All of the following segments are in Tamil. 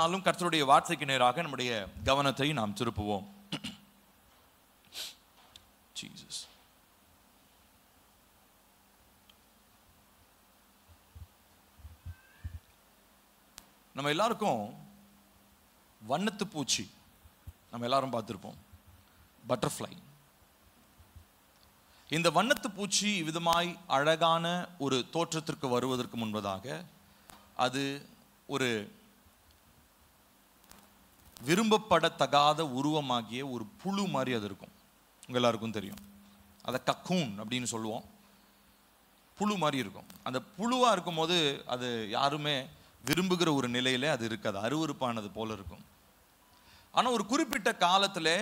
நாளும் கர்த்தருடைய வார்த்தைக்கு நேராக நம்முடைய கவனத்தை நாம் திருப்புவோம். ஜீசஸ். நம்ம எல்லாருக்கும் வண்ணத்து பூச்சி நம்ம எல்லாரும் பார்த்திருப்போம், பட்டர்ஃப்ளை. இந்த வண்ணத்து பூச்சி விதமாய் அழகான ஒரு தோற்றத்திற்கு வருவதற்கு முன்பதாக அது ஒரு விரும்பப்படத்தகாத உருவமாகிய ஒரு புழு மாதிரி அது இருக்கும். உங்க எல்லாருக்கும் தெரியும், அதை கக்கூன் அப்படின்னு சொல்லுவோம். புழு மாதிரி இருக்கும். அந்த புழுவா இருக்கும் போது அது யாருமே விரும்புகிற ஒரு நிலையில அது இருக்காது, அருவருப்பானது போல இருக்கும். ஆனால் ஒரு குறிப்பிட்ட காலத்தில்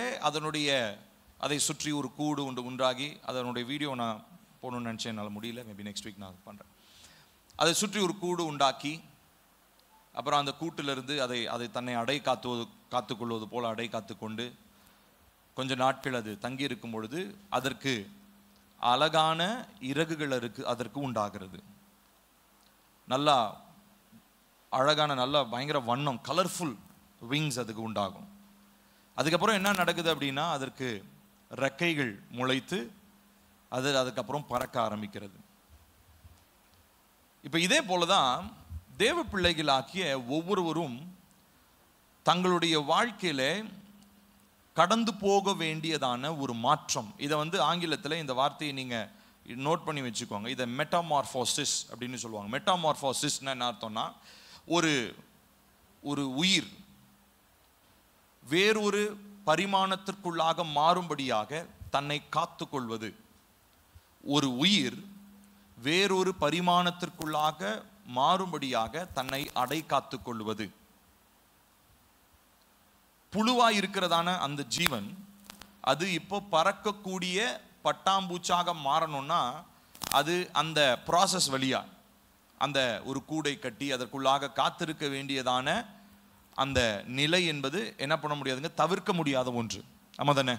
அதை சுற்றி ஒரு கூடு உண்டாகி, அதனுடைய வீடியோ நான் போடணும்னு நினச்சேன், என்னால் முடியல. மேபி நெக்ஸ்ட் வீக் நான் பண்ணுறேன். அதை சுற்றி ஒரு கூடு உண்டாக்கி, அப்புறம் அந்த கூட்டிலிருந்து அதை தன்னை காத்துக்கொள்வது போல அடை காத்துக்கொண்டு கொஞ்ச நாட்கள் அது தங்கி இருக்கும் பொழுது அதற்கு அழகான இறகுகள் அதற்கு உண்டாகிறது. நல்லா அழகான நல்ல பயங்கர வண்ணம், கலர்ஃபுல் விங்ஸ் அதுக்கு உண்டாகும். அதுக்கப்புறம் என்ன நடக்குது அப்படின்னா, அதற்கு ரெக்கைகள் முளைத்து அதுக்கப்புறம் பறக்க ஆரம்பிக்கிறது. இப்போ இதே போலதான் தேவ பிள்ளைகளாக்கிய ஒவ்வொருவரும் தங்களுடைய வாழ்க்கையில கடந்து போக வேண்டியதான ஒரு மாற்றம். இதை ஆங்கிலத்தில் இந்த வார்த்தையை நீங்க நோட் பண்ணி வச்சுக்கோங்க. இதை மெட்டாமார்போசிஸ் அப்படின்னு சொல்லுவாங்க. மெட்டாமார்போசிஸ்னா என்ன அர்த்தம்னா, ஒரு உயிர் வேறொரு பரிமாணத்திற்குள்ளாக மாறும்படியாக தன்னை காத்து கொள்வது. ஒரு உயிர் வேறொரு பரிமாணத்திற்குள்ளாக மாறும்படியாக தன்னை அடை காத்து கொள்வது. புழுவாய் இருக்கிறதான அந்த ஜீவன் அது இப்போ பறக்கக்கூடிய பட்டாம்பூச்சாக மாறணும்னா அது அந்த ப்ராசஸ் வழியா அந்த ஒரு கூடை கட்டி அதற்குள்ளாக காத்திருக்க வேண்டியதான அந்த நிலை என்பது என்ன பண்ண முடியாதுங்க, தவிர்க்க முடியாத ஒன்று. ஆமா தானே?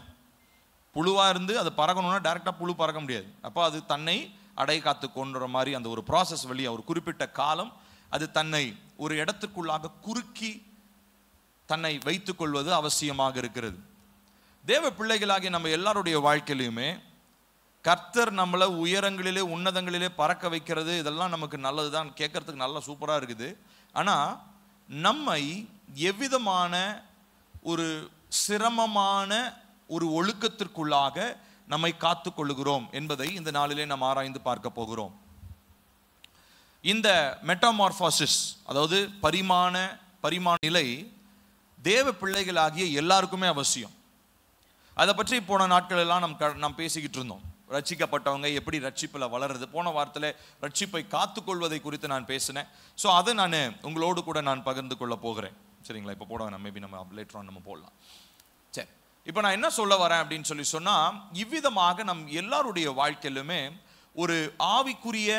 புழுவா இருந்து அது பறக்கணும்னா டைரக்டா புழு பறக்க முடியாது. அப்போ அது தன்னை அடை காத்து கொண்டுற மாதிரி அந்த ஒரு ப்ராசஸ் வழியா ஒரு குறிப்பிட்ட காலம் அது தன்னை ஒரு இடத்திற்குள்ளாக குறுக்கி தன்னை வைத்துக் கொள்வது அவசியமாக இருக்கிறது. தேவ பிள்ளைகளாகிய நம்ம எல்லாருடைய வாழ்க்கையிலுமே கர்த்தர் நம்மளை உயரங்களிலே உன்னதங்களிலே பறக்க வைக்கிறது, இதெல்லாம் நமக்கு நல்லதுதான், கேட்கறதுக்கு நல்லா சூப்பரா இருக்குது. ஆனா நம்மை எவ்விதமான ஒரு சிரமமான ஒரு ஒழுக்கத்திற்குள்ளாக நம்மை காத்து கொள்ளுகிறோம் என்பதை இந்த நாளிலே நாம் ஆராய்ந்து பார்க்க போகிறோம். இந்த மெட்டாமார்போசிஸ், அதாவது பரிமாண நிலை தேவ பிள்ளைகளாகிய எல்லாருக்குமே அவசியம். அதை பற்றி போன நாட்கள் எல்லாம் நாம் பேசிக்கிட்டு இருந்தோம். ரட்சிக்கப்பட்டவங்க எப்படி ரட்சிப்பில் வளருது. போன வாரத்தில் ரட்சிப்பை காத்துக்கொள்வதை குறித்து நான் பேசினேன். ஸோ அதை நான் உங்களோடு கூட நான் பகிர்ந்து கொள்ள போகிறேன். சரிங்களா? இப்போ போட மேபி நம்ம லேட்டர் ஆன் நம்ம போடலாம். சரி, இப்போ நான் என்ன சொல்ல வரேன் அப்படின்னு சொன்னால், இவ்விதமாக நம் எல்லாருடைய வாழ்க்கையிலுமே ஒரு ஆவிக்குரிய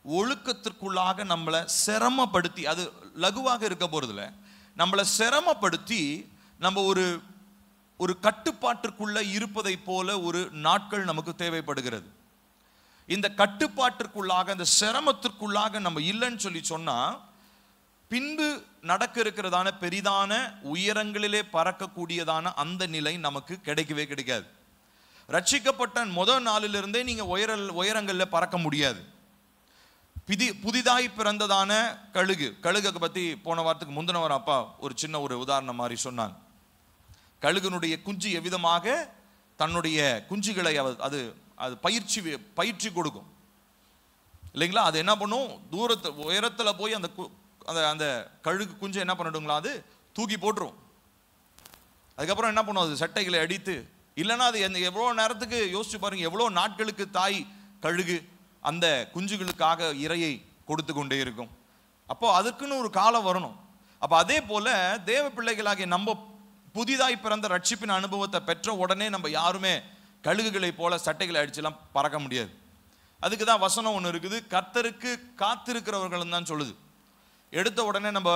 ஒழுக்கத்திற்குள்ளாக நம்மளை சிரமப்படுத்தி, அது லகுவாக இருக்க போறதில்ல, நம்மளை சிரமப்படுத்தி நம்ம ஒரு கட்டுப்பாட்டிற்குள்ள இருப்பதை போல ஒரு நாட்கள் நமக்கு தேவைப்படுகிறது. இந்த கட்டுப்பாட்டிற்குள்ளாக இந்த சிரமத்திற்குள்ளாக நம்ம இல்லைன்னு சொன்னா பின்பு நடக்க இருக்கிறதான பெரிதான உயரங்களிலே பறக்கக்கூடியதான அந்த நிலை நமக்கு கிடைக்கவே கிடைக்காது. ரட்சிக்கப்பட்ட முதல் நாளிலிருந்தே நீங்க உயரங்களில் பறக்க முடியாது. புதிதாய் பிறந்ததான கழுகை பத்தி போன வாரத்துக்கு முந்தின வாரம் அப்பா ஒரு சின்ன ஒரு உதாரணம் மாதிரி சொன்னாங்க. கழுகனுடைய குஞ்சு எவ்விதமாக தன்னுடைய குஞ்சுகளை அது பயிற்சி கொடுக்கும் இல்லைங்களா? அது என்ன பண்ணும், உயரத்துல போய் அந்த கழுகு குஞ்சு என்ன பண்ணிடுங்களா, அது தூக்கி போட்டுரும். அதுக்கப்புறம் என்ன பண்ணும், அது சட்டைகளை அடித்து, இல்லைன்னா அது எவ்வளோ நேரத்துக்கு யோசிச்சு பாருங்க, எவ்வளோ நாட்களுக்கு தாய் கழுகு அந்த குஞ்சுகளுக்காக இரையை கொடுத்து கொண்டே இருக்கும். அப்போ அதுக்குன்னு ஒரு காலம் வரணும். அப்போ அதே போல தேவ பிள்ளைகளாகிய நம்ம புதிதாய் பிறந்த ரட்சிப்பின் அனுபவத்தை பெற்ற உடனே நம்ம யாருமே கழுகுகளை போல சட்டைகளை அடிச்செல்லாம் பறக்க முடியாது. அதுக்கு தான் வசனம் ஒன்று இருக்குது, கர்த்தருக்கு காத்திருக்கிறவர்கள் தான் சொல்லுது. எடுத்த உடனே நம்ம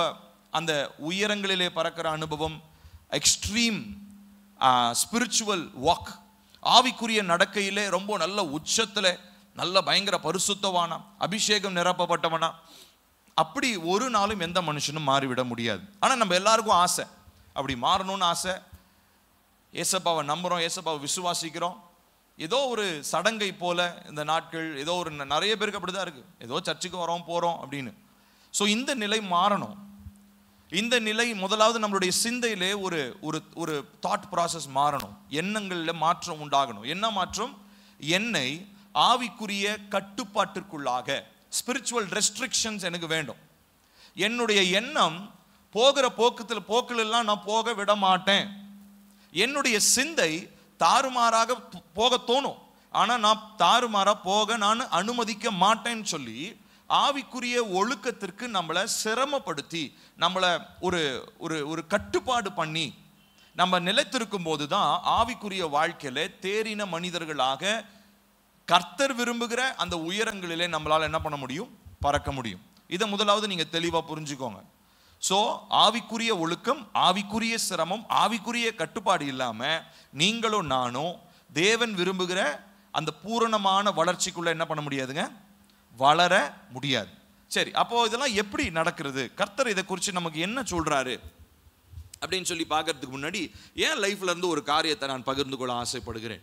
அந்த உயரங்களிலே பறக்கிற அனுபவம், எக்ஸ்ட்ரீம் ஸ்பிரிச்சுவல் வாக், ஆவிக்குரிய நடக்கையிலே ரொம்ப நல்ல உச்சத்தில் நல்ல பயங்கர பரிசுத்தவானா, அபிஷேகம் நிரப்பப்பட்டவனா, அப்படி ஒரு நாளும் எந்த மனுஷனும் மாறிவிட முடியாது. ஆனால் நம்ம எல்லாருக்கும் ஆசை, அப்படி மாறணும்னு ஆசை. ஏசப்பாவை நம்புகிறோம், ஏசப்பாவை விசுவாசிக்கிறோம். ஏதோ ஒரு சடங்கை போல இந்த நாட்கள், ஏதோ ஒரு நிறைய பேருக்கு அப்படி தான் இருக்குது, ஏதோ சர்ச்சுக்கு வரோம் போகிறோம் அப்படின்னு. ஸோ இந்த நிலை மாறணும். இந்த நிலை முதலாவது நம்மளுடைய சிந்தையிலே ஒரு ஒரு ஒரு தாட் ப்ராசஸ் மாறணும், எண்ணங்களில் மாற்றம் உண்டாகணும். என்ன மாற்றம்? என்னை ஆவிக்குரிய கட்டுப்பாட்டிற்குள்ளாக, ஸ்பிரிச்சுவல் ரெஸ்ட்ரிக்ஷன்ஸ் எனக்கு வேண்டும். என்னுடைய எண்ணம் போகிற போக்கிலெல்லாம் நான் போக விட மாட்டேன். என்னுடைய சிந்தை தாறுமாறாக போக தோணும், ஆனால் நான் தாறுமாறாக போக நான் அனுமதிக்க மாட்டேன்னு சொல்லி ஆவிக்குரிய ஒழுக்கத்திற்கு நம்மளை சிரமப்படுத்தி, நம்மளை ஒரு ஒரு ஒரு கட்டுப்பாடு பண்ணி நம்ம நிலைத்திருக்கும் போது தான் ஆவிக்குரிய வாழ்க்கையில தேறின மனிதர்களாக கர்த்தர் விரும்புகிற அந்த உயரங்களிலே நம்மளால் என்ன பண்ண முடியும்? பறக்க முடியும். இதை முதலாவது நீங்க தெளிவா புரிஞ்சுக்கோங்க. ஸோ ஆவிக்குரிய ஒழுக்கம், ஆவிக்குரிய சிரமம், ஆவிக்குரிய கட்டுப்பாடு இல்லாம நீங்களும் நானும் தேவன் விரும்புகிற அந்த பூரணமான வளர்ச்சிக்குள்ள என்ன பண்ண முடியாதுங்க? வளர முடியாது. சரி, அப்போ இதெல்லாம் எப்படி நடக்கிறது? கர்த்தர் இதை குறித்து நமக்கு என்ன சொல்றாரு அப்படின்னு சொல்லி பார்க்கறதுக்கு முன்னாடி ஏன் லைஃப்ல இருந்து ஒரு காரியத்தை நான் பகிர்ந்து கொள்ள ஆசைப்படுகிறேன்.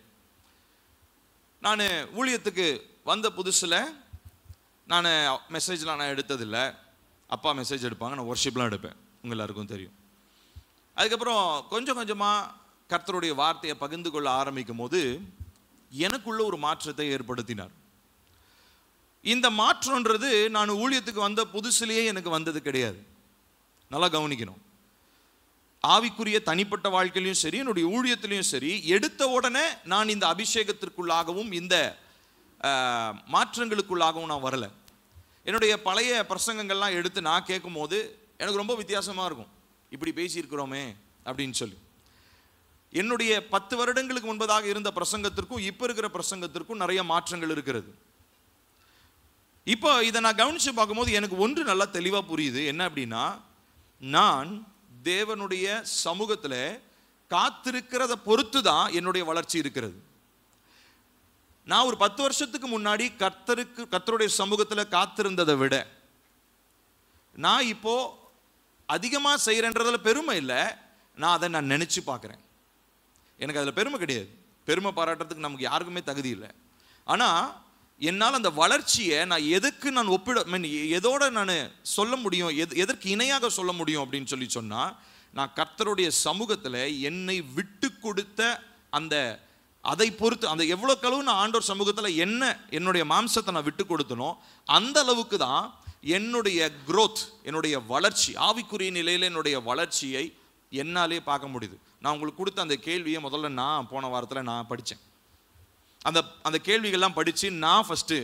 நான் ஊழியத்துக்கு வந்த புதுசில் நான் மெசேஜ்லாம் நான் எடுத்ததில்லை. அப்பா மெசேஜ் எடுப்பாங்க, நான் ஒர்ஷிப்லாம் எடுப்பேன், உங்கள் எல்லாருக்கும் தெரியும். அதுக்கப்புறம் கொஞ்சம் கொஞ்சமாக கர்த்தருடைய வார்த்தையை பகிர்ந்து கொள்ள ஆரம்பிக்கும் போது எனக்குள்ள ஒரு மாற்றத்தை ஏற்படுத்தினார். இந்த மாற்றம்ன்றது நான் ஊழியத்துக்கு வந்த புதுசிலேயே எனக்கு வந்தது கிடையாது. நல்லா கவனிக்கணும். ஆவிக்குரிய தனிப்பட்ட வாழ்க்கையிலையும் சரி, என்னுடைய ஊழியத்திலையும் சரி, எடுத்த உடனே நான் இந்த அபிஷேகத்திற்குள்ளாகவும் இந்த மாற்றங்களுக்குள்ளாகவும் நான் வரலை. என்னுடைய பழைய பிரசங்கங்கள்லாம் எடுத்து நான் கேட்கும் போது எனக்கு ரொம்ப வித்தியாசமாக இருக்கும். இப்படி பேசியிருக்கிறோமே அப்படின்னு சொல்லி. என்னுடைய 10 வருடங்களுக்கு முன்பதாக இருந்த பிரசங்கத்திற்கும் இப்போ இருக்கிற பிரசங்கத்திற்கும் நிறைய மாற்றங்கள் இருக்கிறது. இப்போ இதை நான் கவனித்து பார்க்கும்போது எனக்கு ஒன்று நல்லா தெளிவாக புரியுது. என்ன அப்படின்னா, நான் தேவனுடைய சமூகத்தில் காத்திருக்கிறத பொறுத்து தான் என்னுடைய வளர்ச்சி இருக்கிறது. நான் ஒரு 10 வருஷத்துக்கு முன்னாடி கர்த்தருடைய சமூகத்தில் காத்திருந்ததை விட நான் இப்போ அதிகமாக செய்கிறேன்றதில் பெருமை இல்லை, நான் அதை நான் நினச்சி பார்க்குறேன். எனக்கு அதில் பெருமை கிடையாது, பெருமை பாராட்டுறதுக்கு நமக்கு யாருக்குமே தகுதி இல்லை. ஆனால் என்னால் அந்த வளர்ச்சியை நான் எதுக்கு நான் எதோட நான் சொல்ல முடியும், எதற்கு இணையாக சொல்ல முடியும் அப்படின்னு சொல்லி சொன்னால், நான் கர்த்தருடைய சமூகத்தில் என்னை விட்டு கொடுத்த அதை பொறுத்து, அந்த எவ்வளோ கழுவு நான் ஆண்டவர் சமூகத்தில் என்னுடைய மாம்சத்தை நான் விட்டு கொடுத்தனோ அந்த அளவுக்கு தான் என்னுடைய growth, என்னுடைய வளர்ச்சி, ஆவிக்குரிய நிலையில் என்னுடைய வளர்ச்சியை என்னாலே பார்க்க முடியுது. நான் உங்களுக்கு கொடுத்த அந்த கேள்வியை முதல்ல நான் போன வாரத்தில் நான் படித்தேன். அந்த கேள்விகள்லாம் படித்து நான் ஃபஸ்ட்டு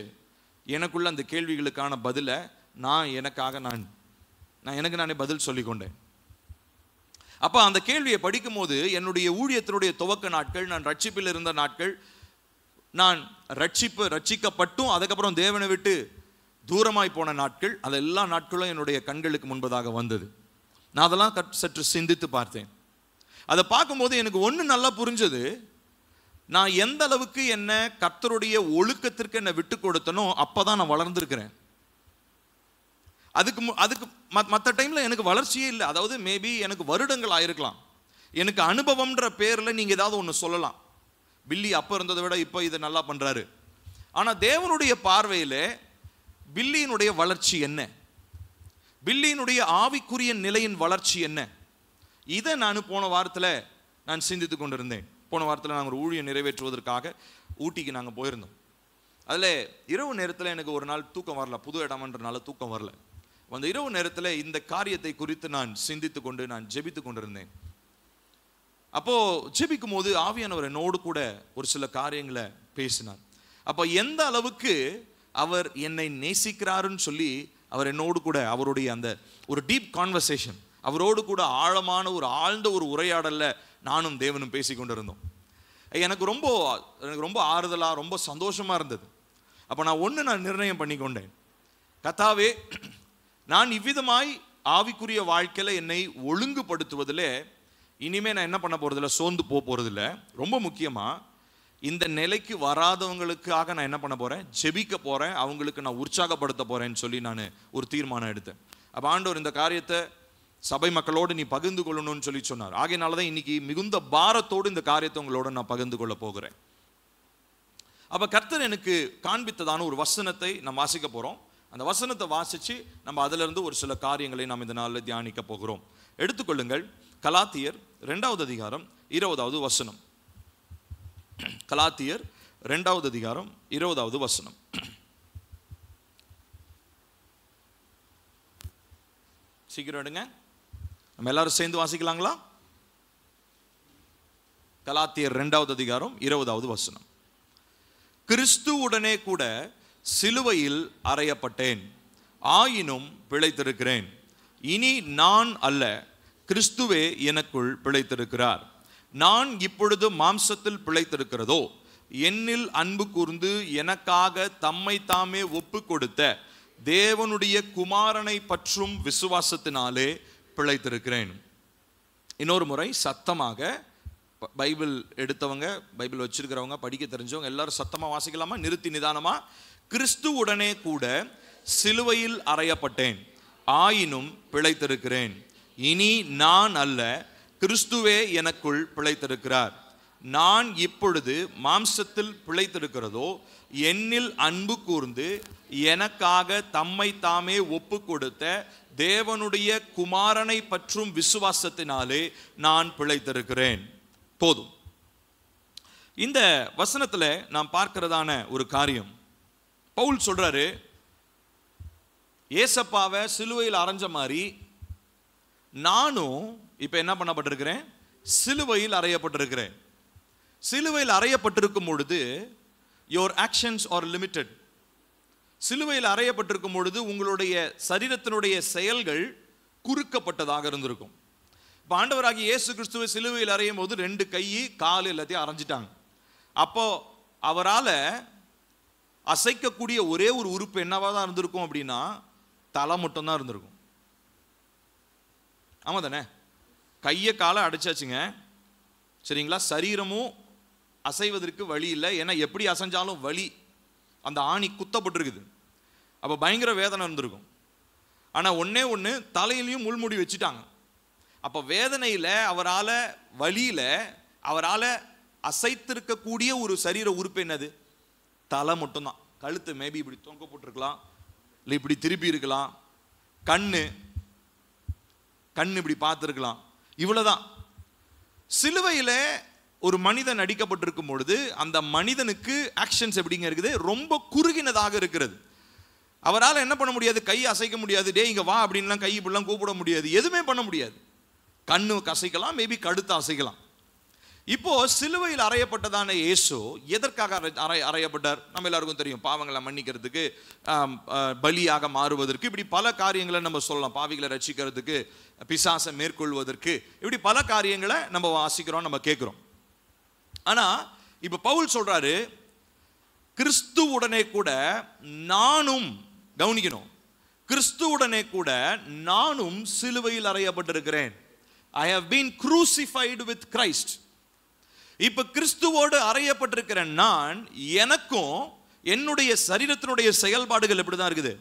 எனக்குள்ள அந்த கேள்விகளுக்கான பதிலை எனக்கு நானே பதில் சொல்லிக்கொண்டேன். அப்போ அந்த கேள்வியை படிக்கும் போது என்னுடைய ஊழியத்தினுடைய துவக்க நாட்கள், நான் ரட்சிப்பில் இருந்த நாட்கள், நான் ரட்சிக்கப்பட்டும் அதுக்கப்புறம் தேவனை விட்டு தூரமாய் போன நாட்கள், அது எல்லா நாட்களும் என்னுடைய கண்களுக்கு முன்பதாக வந்தது. நான் அதெல்லாம் சற்று சிந்தித்து பார்த்தேன். அதை பார்க்கும்போது எனக்கு ஒன்று நல்லா புரிஞ்சது. நான் எந்த அளவுக்கு என்ன கர்த்தருடைய ஒழுக்கத்திற்கு என்னை விட்டு கொடுத்தனோ அப்போதான் நான் வளர்ந்துருக்கிறேன். அதுக்கு மற்ற டைமில் எனக்கு வளர்ச்சியே இல்லை. அதாவது மேபி எனக்கு வருடங்கள் ஆயிருக்கலாம். எனக்கு அனுபவம்ன்ற பேரில் நீங்கள் ஏதாவது ஒன்று சொல்லலாம், பில்லி அப்போ இருந்ததை விட இப்போ இதை நல்லா பண்ணுறாரு. ஆனால் தேவனுடைய பார்வையில் பில்லியினுடைய வளர்ச்சி என்ன, பில்லியினுடைய ஆவிக்குரிய நிலையின் வளர்ச்சி என்ன, இதை நான் போன வாரத்தில் நான் சிந்தித்து கொண்டிருந்தேன். போன வாரத்தில் நாங்கள் ஒரு ஊழியம் நிறைவேற்றுவதற்காக ஊட்டிக்கு நாங்கள் போயிருந்தோம். அதில் இரவு நேரத்தில் எனக்கு ஒரு நாள் தூக்கம் வரல, புது இடம்ன்றனால தூக்கம் வரல. அந்த இரவு நேரத்தில் இந்த காரியத்தை குறித்து நான் சிந்தித்து கொண்டு நான் ஜெபித்து கொண்டிருந்தேன். அப்போது ஜெபிக்கும் போது ஆவியானவர் என்னோடு கூட ஒரு சில காரியங்களை பேசினார். அப்போ எந்த அளவுக்கு அவர் என்னை நேசிக்கிறாருன்னு சொல்லி அவர் என்னோடு கூட அவருடைய அந்த ஒரு டீப் கான்வர்சேஷன், அவரோடு கூட ஆழமான ஆழ்ந்த ஒரு உரையாடலில் நானும் தேவனும் பேசி கொண்டிருந்தோம். எனக்கு ரொம்ப ஆறுதலாக ரொம்ப சந்தோஷமாக இருந்தது. அப்போ நான் நிர்ணயம் பண்ணி கொண்டேன், கர்த்தாவே, நான் இவ்விதமாய் ஆவிக்குரிய வாழ்க்கையில் என்னை ஒழுங்குபடுத்துவதில் இனிமேல் நான் என்ன பண்ண போகிறதில்ல, சோர்ந்து போகிறதில்ல. ரொம்ப முக்கியமாக இந்த நிலைக்கு வராதவங்களுக்காக நான் என்ன பண்ண போறேன்? ஜெபிக்க போறேன், அவங்களுக்கு நான் உற்சாகப்படுத்த போறேன்னு சொல்லி நான் ஒரு தீர்மானம் எடுத்தேன். அப்போ ஆண்டவர் இந்த காரியத்தை சபை மக்களோடு நீ பகிர்ந்து கொள்ளணும்னு சொல்லி சொன்னார். ஆகையினாலதான் இன்னைக்கு மிகுந்த பாரத்தோடு இந்த காரியத்தை உங்களோட நான் பகிர்ந்து கொள்ள போகிறேன். அப்ப கர்த்தர் எனக்கு காண்பித்ததான ஒரு வசனத்தை நாம் வாசிக்க போறோம். அந்த வசனத்தை வாசிச்சு நம்ம அதுல இருந்து ஒரு சில காரியங்களை நாம் இந்த நாளில் தியானிக்க போகிறோம். எடுத்துக்கொள்ளுங்கள், கலாத்தியர் 2வது அதிகாரம் 20வது வசனம். கலாத்தியர் 2வது அதிகாரம் 20வது வசனம். சீக்கிரம் எடுங்க, நம்ம எல்லாரும் சேர்ந்து வாசிக்கலாங்களா? கலாத்தியர் 2வது அதிகாரம் 20வது வசனம். கிறிஸ்துவுடனே கூட சிலுவையில் அறையப்பட்டேன், ஆயினும் பிழைத்திருக்கிறேன். இனி நான் அல்ல, கிறிஸ்துவே எனக்குள் பிழைத்திருக்கிறார். நான் இப்பொழுது மாம்சத்தில் பிழைத்திருக்கிறதோ, என்னில் அன்பு கூர்ந்து எனக்காக தம்மை தாமே ஒப்பு கொடுத்த தேவனுடைய குமாரனை பற்றும் விசுவாசத்தினாலே பிழைத்திருக்கிறேன். இன்னொரு முறை சத்தமாக, பைபிள் எடுத்தவங்க, பைபிள் வச்சிருக்கிறவங்க, படிக்க தெரிஞ்சவங்க எல்லாரும் சத்தமா வாசிக்கலாமா? நிறுத்தி நிதானமா. கிறிஸ்துவுடனே கூட சிலுவையில் அறையப்பட்டேன், ஆயினும் பிழைத்திருக்கிறேன். இனி நான் அல்ல, கிறிஸ்துவே எனக்குள் பிழைத்திருக்கிறார். நான் இப்பொழுது மாம்சத்தில் பிழைத்திருக்கிறதோ, என்னில் அன்பு கூர்ந்து எனக்காக தம்மை தாமே ஒப்பு கொடுத்த தேவனுடைய குமாரனை பற்றும் விசுவாசத்தினாலே நான் பிழைத்திருக்கிறேன். போதும். இந்த வசனத்துல நாம் பார்க்கிறதான ஒரு காரியம், பவுல் சொல்றாரு, ஏசப்பாவை சிலுவையில் அறைஞ்ச மாதிரி நானும் இப்ப என்ன பண்ணப்பட்டிருக்கிறேன்? சிலுவையில் அறையப்பட்டிருக்கிறேன். சிலுவையில் அறையப்பட்டிருக்கும் பொழுது your actions are limited. சிலுவையில் அறையப்பட்டிருக்கும் பொழுது உங்களுடைய சரீரத்தினுடைய செயல்கள் குறுக்கப்பட்டதாக இருந்திருக்கும். இப்போ ஆண்டவராகிய இயேசு கிறிஸ்துவை சிலுவையில் அறையும் போது 2 கை கால் எல்லாத்தையும் அரைஞ்சிட்டாங்க. அப்போ அவரால் அசைக்கக்கூடிய ஒரே ஒரு உறுப்பு என்னவா தான் இருந்திருக்கும் அப்படின்னா தலை மட்டும்தான் இருந்திருக்கும். ஆமா தானே? கையை காலை அடைச்சாச்சுங்க, சரிங்களா? சரீரமும் அசைவதற்கு வழி இல்லை. ஏன்னா எப்படி அசைஞ்சாலும் வலி, அந்த ஆணி குத்தப்பட்டிருக்குது. அப்போ பயங்கர வேதனை இருந்திருக்கும். ஆனால் ஒன்று தலையிலையும் முள்முடி வச்சுட்டாங்க. அப்போ வேதனையில் அவரால், வலியில் அவரால் அசைத்திருக்கக்கூடிய ஒரு சரீர உறுப்பு என்னது? தலை மட்டும்தான். கழுத்து மேபி இப்படி தொங்க போட்டிருக்கலாம், இல்லை இப்படி திருப்பி இருக்கலாம், கண்ணு இப்படி பார்த்துருக்கலாம், இவ்வளவுதான். சிலுவையில் ஒரு மனிதன் அடிக்கப்பட்டிருக்கும் பொழுது அந்த மனிதனுக்கு ஆக்ஷன்ஸ் எப்படிங்க இருக்குது? ரொம்ப குறுகினதாக இருக்கிறது. அவரால் என்ன பண்ண முடியாது? கை அசைக்க முடியாது. டே இங்க வா அப்படின்லாம் கை இப்படிலாம் கூப்பிட முடியாது, எதுவுமே பண்ண முடியாது. கண்ணு அசைக்கலாம், மேபி கழுத்தை அசைக்கலாம். இப்போ சிலுவையில் அறையப்பட்டதான இயேசு எதற்காக அறையப்பட்டார்? நம்ம எல்லாருக்கும் தெரியும், பாவங்களை மன்னிக்கிறதுக்கு, பலியாக மாறுவதற்கு, இப்படி பல காரியங்களை நம்ம சொல்லலாம். பாவிகளை ரட்சிக்கிறதுக்கு, பிசாசை மேற்கொள்வதற்கு, இப்படி பல காரியங்களை நம்ம வாசிக்கிறோம், நம்ம கேட்கிறோம். ஆனா இப்ப பவுல் சொல்றாரு, கிறிஸ்துவுடனே கூட நானும், கவனிக்கணும், கிறிஸ்துவுடனே கூட நானும் சிலுவையில் அறையப்பட்டிருக்கிறேன். I have been crucified with Christ. இப்ப கிறிஸ்துவோடு அறையப்பட்டிருக்கிற நான், எனக்கும் என்னுடைய சரீரத்தினுடைய செயல்பாடுகள் எப்படிதான் இருக்குது?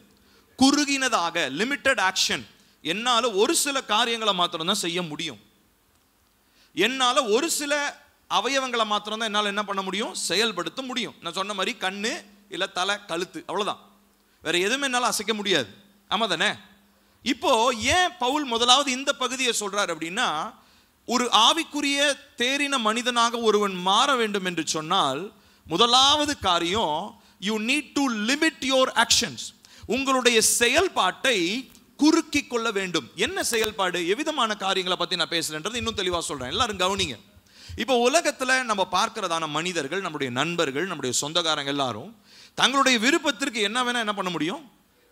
குறுகினதாக, லிமிட்டட் ஆக்ஷன். என்னால ஒரு சில காரியங்களை மாத்திரம் தான் செய்ய முடியும். என்னால ஒரு சில அவயவங்களை மாத்திரம் தான் என்னால் என்ன பண்ண முடியும்? செயல்படுத்த முடியும். நான் சொன்ன மாதிரி கண்ணு, இல்ல தலை, கழுத்து, அவ்வளவுதான். வேற எதுவுமே என்னால அசைக்க முடியாது. ஆமா தானே? இப்போ ஏன் பவுல் முதலாவது இந்த பகுதியை சொல்றார் அப்படின்னா, ஒரு ஆவிக்குரிய தேறின மனிதனாக ஒருவன் மாற வேண்டும் என்று சொன்னால் முதலாவது காரியம், you need to limit your actions. உங்களுடைய செயல்பாட்டை குறுக்கி கொள்ள வேண்டும். என்ன செயல்பாடு, எவ்விதமான காரியங்களை பத்தி நான் பேசுறேன்றது இன்னும் தெளிவா சொல்றேன், எல்லாரும் கவனிங்க. இப்போ உலகத்துல நம்ம பார்க்கிறதான மனிதர்கள், நம்முடைய நண்பர்கள், நம்முடைய சொந்தக்காரங்க எல்லாரும் தங்களுடைய விருப்பத்திற்கு என்ன வேணா என்ன பண்ண முடியும்?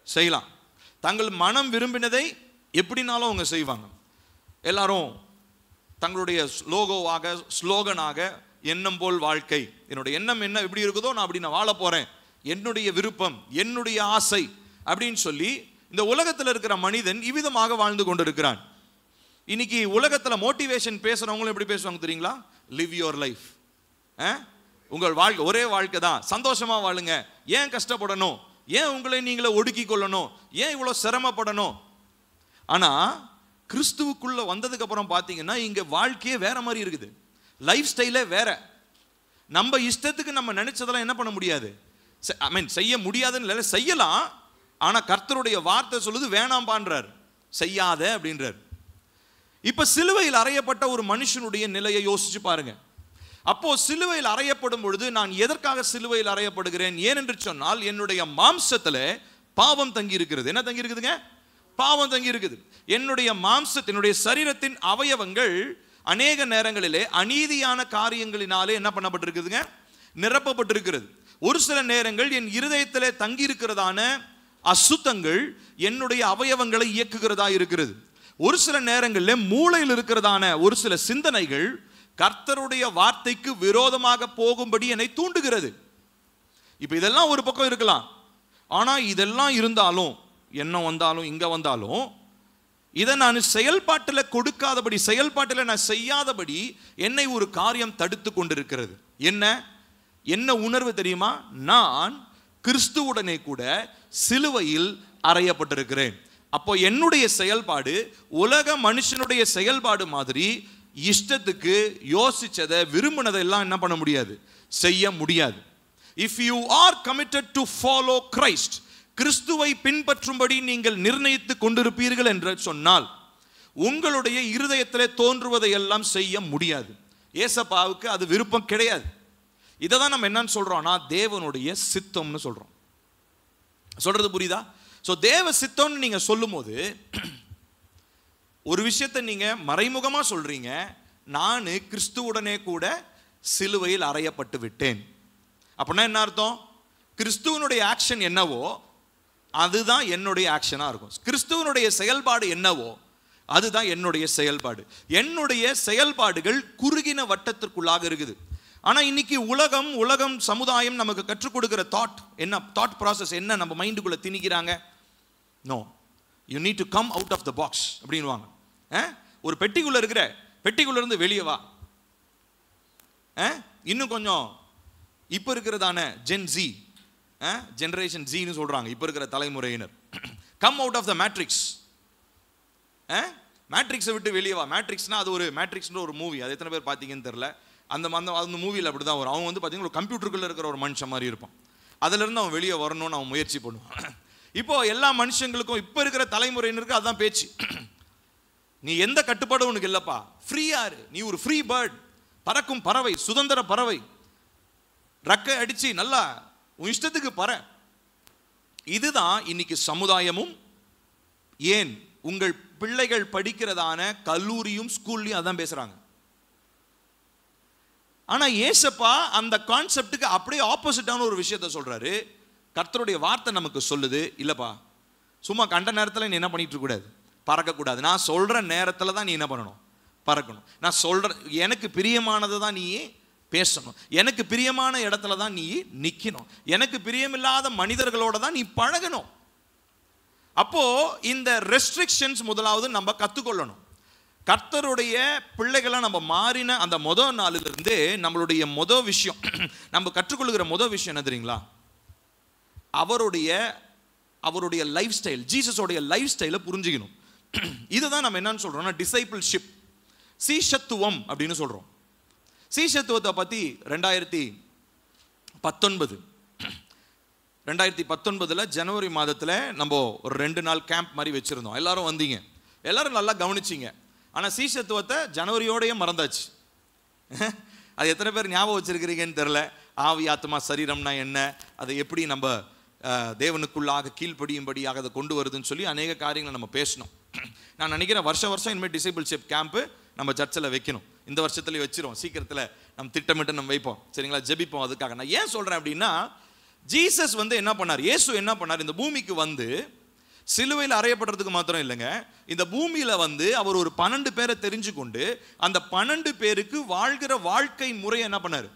செய்யலாம். தங்கள் மனம் விரும்பினதை எப்படினாலும் அவங்க செய்வாங்க. எல்லாரும் தங்களுடைய லோகோவாக, ஸ்லோகனாக, எண்ணம் போல் வாழ்க்கை, என்னுடைய எண்ணம் என்ன எப்படி இருக்குதோ நான் அப்படி நான் வாழ போறேன், என்னுடைய விருப்பம், என்னுடைய ஆசை அப்படின்னு சொல்லி இந்த உலகத்தில் இருக்கிற மனிதன் இவ்விதமாக வாழ்ந்து கொண்டிருக்கிறான். இன்னைக்கு உலகத்துல மோட்டிவேஷன் பேசுறவங்களும் எப்படி பேசுவாங்க தெரியுங்களா? Live your life. உங்கள் வாழ்க்கை ஒரே வாழ்க்கை தான், சந்தோஷமா வாழுங்க, ஏன் கஷ்டப்படணும், ஏன் உங்களை நீங்களே ஒடுக்கி கொள்ளணும், ஏன் இவ்வளோ சிரமப்படணும்? ஆனா கிறிஸ்துவுக்குள்ள வந்ததுக்கு அப்புறம் பார்த்தீங்கன்னா இங்க வாழ்க்கையே வேற மாதிரி இருக்குது, லைஃப் ஸ்டைலே வேற. நம்ம இஷ்டத்துக்கு நம்ம நினைச்சதெல்லாம் என்ன பண்ண முடியாது, செய்ய முடியாதுன்னு இல்லை, செய்யலாம். ஆனா கர்த்தருடைய வார்த்தை சொல்லுது வேணாம் பண்றார், செய்யாத அப்படின்றார். இப்ப சிலுவையில் அறையப்பட்ட ஒரு மனுஷனுடைய நிலையை யோசிச்சு பாருங்க. அப்போ சிலுவையில் அறையப்படும் பொழுது நான் எதற்காக சிலுவையில் அறையப்படுகிறேன்? ஏனென்று சொன்னால் என்னுடைய மாம்சத்துல பாவம் தங்கி இருக்கிறது. என்ன தங்கி இருக்குதுங்க? பாவம் தங்கி இருக்குது. என்னுடைய மாம்சத்தினுடைய சரீரத்தின் அவயவங்கள் அநேக நேரங்களிலே அநீதியான காரியங்களினாலே என்ன பண்ணப்பட்டிருக்குதுங்க? நிரப்பப்பட்டிருக்கிறது. ஒரு சில நேரங்கள் என் இருதயத்திலே தங்கி இருக்கிறதான அசுத்தங்கள் என்னுடைய அவயவங்களை இயக்குகிறதா இருக்கிறது. ஒரு சில நேரங்களில் மூளையில் இருக்கிறதான ஒரு சில சிந்தனைகள் கர்த்தருடைய வார்த்தைக்கு விரோதமாக போகும்படி என்னை தூண்டுகிறது. இப்ப இதெல்லாம் ஒரு பக்கம் இருக்கலாம். ஆனா இதெல்லாம் இருந்தாலும், என்ன வந்தாலும் இங்க வந்தாலும், இதை நான் செயல்பாட்டில் கொடுக்காதபடி, செயல்பாட்டில் நான் செய்யாதபடி என்னை ஒரு காரியம் தடுத்து கொண்டிருக்கிறது. என்ன உணர்வு தெரியுமா? நான் கிறிஸ்துவுடனே கூட சிலுவையில் அறையப்பட்டிருக்கிறேன். அப்போ என்னுடைய செயல்பாடு உலக மனுஷனுடைய செயல்பாடு மாதிரி இஷ்டத்துக்கு யோசிச்சதை விரும்பினதை எல்லாம் என்ன பண்ண முடியாது, செய்ய முடியாது. If you are committed to follow Christ, கிறிஸ்துவை பின்பற்றும்படி நீங்கள் நிர்ணயித்து கொண்டிருப்பீர்கள் என்று சொன்னால் உங்களுடைய இருதயத்திலே தோன்றுவதை எல்லாம் செய்ய முடியாது. ஏசப்பாவுக்கு அது விருப்பம் கிடையாது. இதை தான் நம்ம என்னன்னு சொல்றோம்னா தேவனுடைய சித்தம்னு சொல்றோம். சொல்றது புரியுதா? ஸோ தேவ சித்தம்னு நீங்க சொல்லும் போது ஒரு விஷயத்தை நீங்க மறைமுகமா சொல்றீங்க, நான் கிறிஸ்துவுடனே கூட சிலுவையில் அறையப்பட்டு விட்டேன். அப்படின்னா என்ன அர்த்தம்? கிறிஸ்துவனுடைய ஆக்ஷன் என்னவோ அதுதான் என்னுடைய ஆக்ஷனா இருக்கும். கிறிஸ்துவனுடைய செயல்பாடு என்னவோ அதுதான் என்னுடைய செயல்பாடு. என்னுடைய செயல்பாடுகள் குறுகின வட்டத்திற்குள்ளாக இருக்குது. ஆனா இன்னைக்கு உலகம் சமுதாயம் நமக்கு கற்றுக் கொடுக்கிற தாட் ப்ராசஸ் என்ன? நம்ம மைண்டுக்குள்ள திணிக்கிறாங்க, no you need to come out of the box அப்படின்வாங்க. ஒரு பெட்டிக்குள்ள இருந்து வெளியே வா. இன்னும் கொஞ்சம் இப்ப இருக்கிறதான ஜெனரேஷன் ஜின்னு சொல்றாங்க, இப்ப இருக்கிற தலைமுறையினர், come out of the matrix. மேட்ரிக்ஸை விட்டு வெளியே வா. மேட்ரிக்ஸ்னா அது ஒரு மேட்ரிக்ஸ்ன்ற ஒரு மூவி, அது எத்தனை பேர் பார்த்தீங்கன்னு தெரியல. அந்த மூவியில் அப்படி தான் வரும். அவன் வந்து பார்த்தீங்கன்னா ஒரு கம்ப்யூட்டருக்குள்ளே இருக்கிற ஒரு மனுஷன் மாதிரி இருப்பான். அதிலிருந்து அவன் வெளியே வரணும்னு அவன் முயற்சி பண்ணுவான். இப்போ எல்லா மனுஷங்களுக்கும் இப்போ இருக்கிற தலைமுறையினருக்கு அதுதான் பேச்சு. நீ எந்த கட்டுப்பாடும் உனக்கு இல்லைப்பா, ஃப்ரீயா இரு, நீ ஒரு ஃப்ரீ பேர்ட், பறக்கும் பறவை, சுதந்திர பறவை, ரக்கை அடிச்சு நல்லா உன் இஷ்டத்துக்கு பற. இதுதான் இன்னைக்கு சமுதாயமும், ஏன் உங்கள் பிள்ளைகள் படிக்கிறதான கல்லூரியும் ஸ்கூல்லையும் அதான் பேசுறாங்க. ஆனா ஏசப்பா அந்த கான்செப்டுக்கு அப்படியே ஆப்போசிட்டான ஒரு விஷயத்த சொல்றாரு. கர்த்தருடைய வார்த்தை நமக்கு சொல்லுது, இல்லப்பா சும்மா கண்ட நேரத்தில் நீ என்ன பண்ணிட்டு இருக்க கூடாது, பறக்கக்கூடாது. நான் சொல்ற நேரத்தில் தான் நீ என்ன பண்ணணும், பறக்கணும். நான் சொல்ற எனக்கு பிரியமானதை தான் நீ பேசணும், எனக்கு பிரியமான இடத்துல தான் நீ நிக்கணும், எனக்கு பிரியமில்லாத மனிதர்களோட தான் நீ பழகணும். அப்போ இந்த ரெஸ்ட்ரிக்ஷன்ஸ் முதலாவது நம்ம கத்துக்கொள்ளணும். கர்த்தருடைய பிள்ளைகளை நம்ம மாறின அந்த முதல் நாளிலிருந்து நம்மளுடைய முதல் விஷயம், நம்ம கற்றுக்கொள்கிற முதல் விஷயம் என்ன தெரியுங்களா? அவருடைய லைஃப் ஸ்டைல், ஜீசஸோடைய லைஃப் ஸ்டைலை புரிஞ்சுக்கணும். இதுதான் நம்ம என்னன்னு சொல்றோம்னா டிசைபிள்ஷிப், சீஷத்துவம் அப்படின்னு சொல்றோம். சீஷத்துவத்தை பத்தி 2019 ஜனவரி மாதத்தில் நம்ம ஒரு 2 நாள் கேம்ப் மாதிரி வச்சிருந்தோம். எல்லாரும் வந்தீங்க, எல்லாரும் நல்லா கவனிச்சிங்க. ஆனால் சீஷத்துவத்தை ஜனவரியோடையே மறந்தாச்சு. அது எத்தனை பேர் ஞாபகம் வச்சிருக்கிறீங்கன்னு தெரில. ஆவி ஆத்மா சரீரம்னா என்ன, அதை எப்படி நம்ம தேவனுக்குள்ளாக கீழ்ப்படியும்படியாக அதை கொண்டு வருதுன்னு சொல்லி அநேக காரியங்களை நம்ம பேசணும். நான் நினைக்கிறேன் வருஷம் இனிமேல் டிசைபிள்ஷிப் கேம்ப்பு நம்ம சர்ச்சில் வைக்கணும். இந்த வருஷத்துலேயே வச்சிரும், சீக்கிரத்தில் நம்ம திட்டமிட்டு நம்ம வைப்போம், சரிங்களா? ஜெபிப்போம் அதுக்காக. நான் ஏன் சொல்கிறேன் அப்படின்னா, ஜீசஸ் வந்து என்ன பண்ணார், இயேசு என்ன பண்ணார், இந்த பூமிக்கு வந்து சிலுவையில் அறையப்படுறதுக்கு மாத்திரம் இல்லைங்க, இந்த பூமியில வந்து அவர் ஒரு 12 பேரை தெரிஞ்சு கொண்டு அந்த 12 பேருக்கு வாழ்கிற வாழ்க்கை முறையை என்ன பண்ணார்,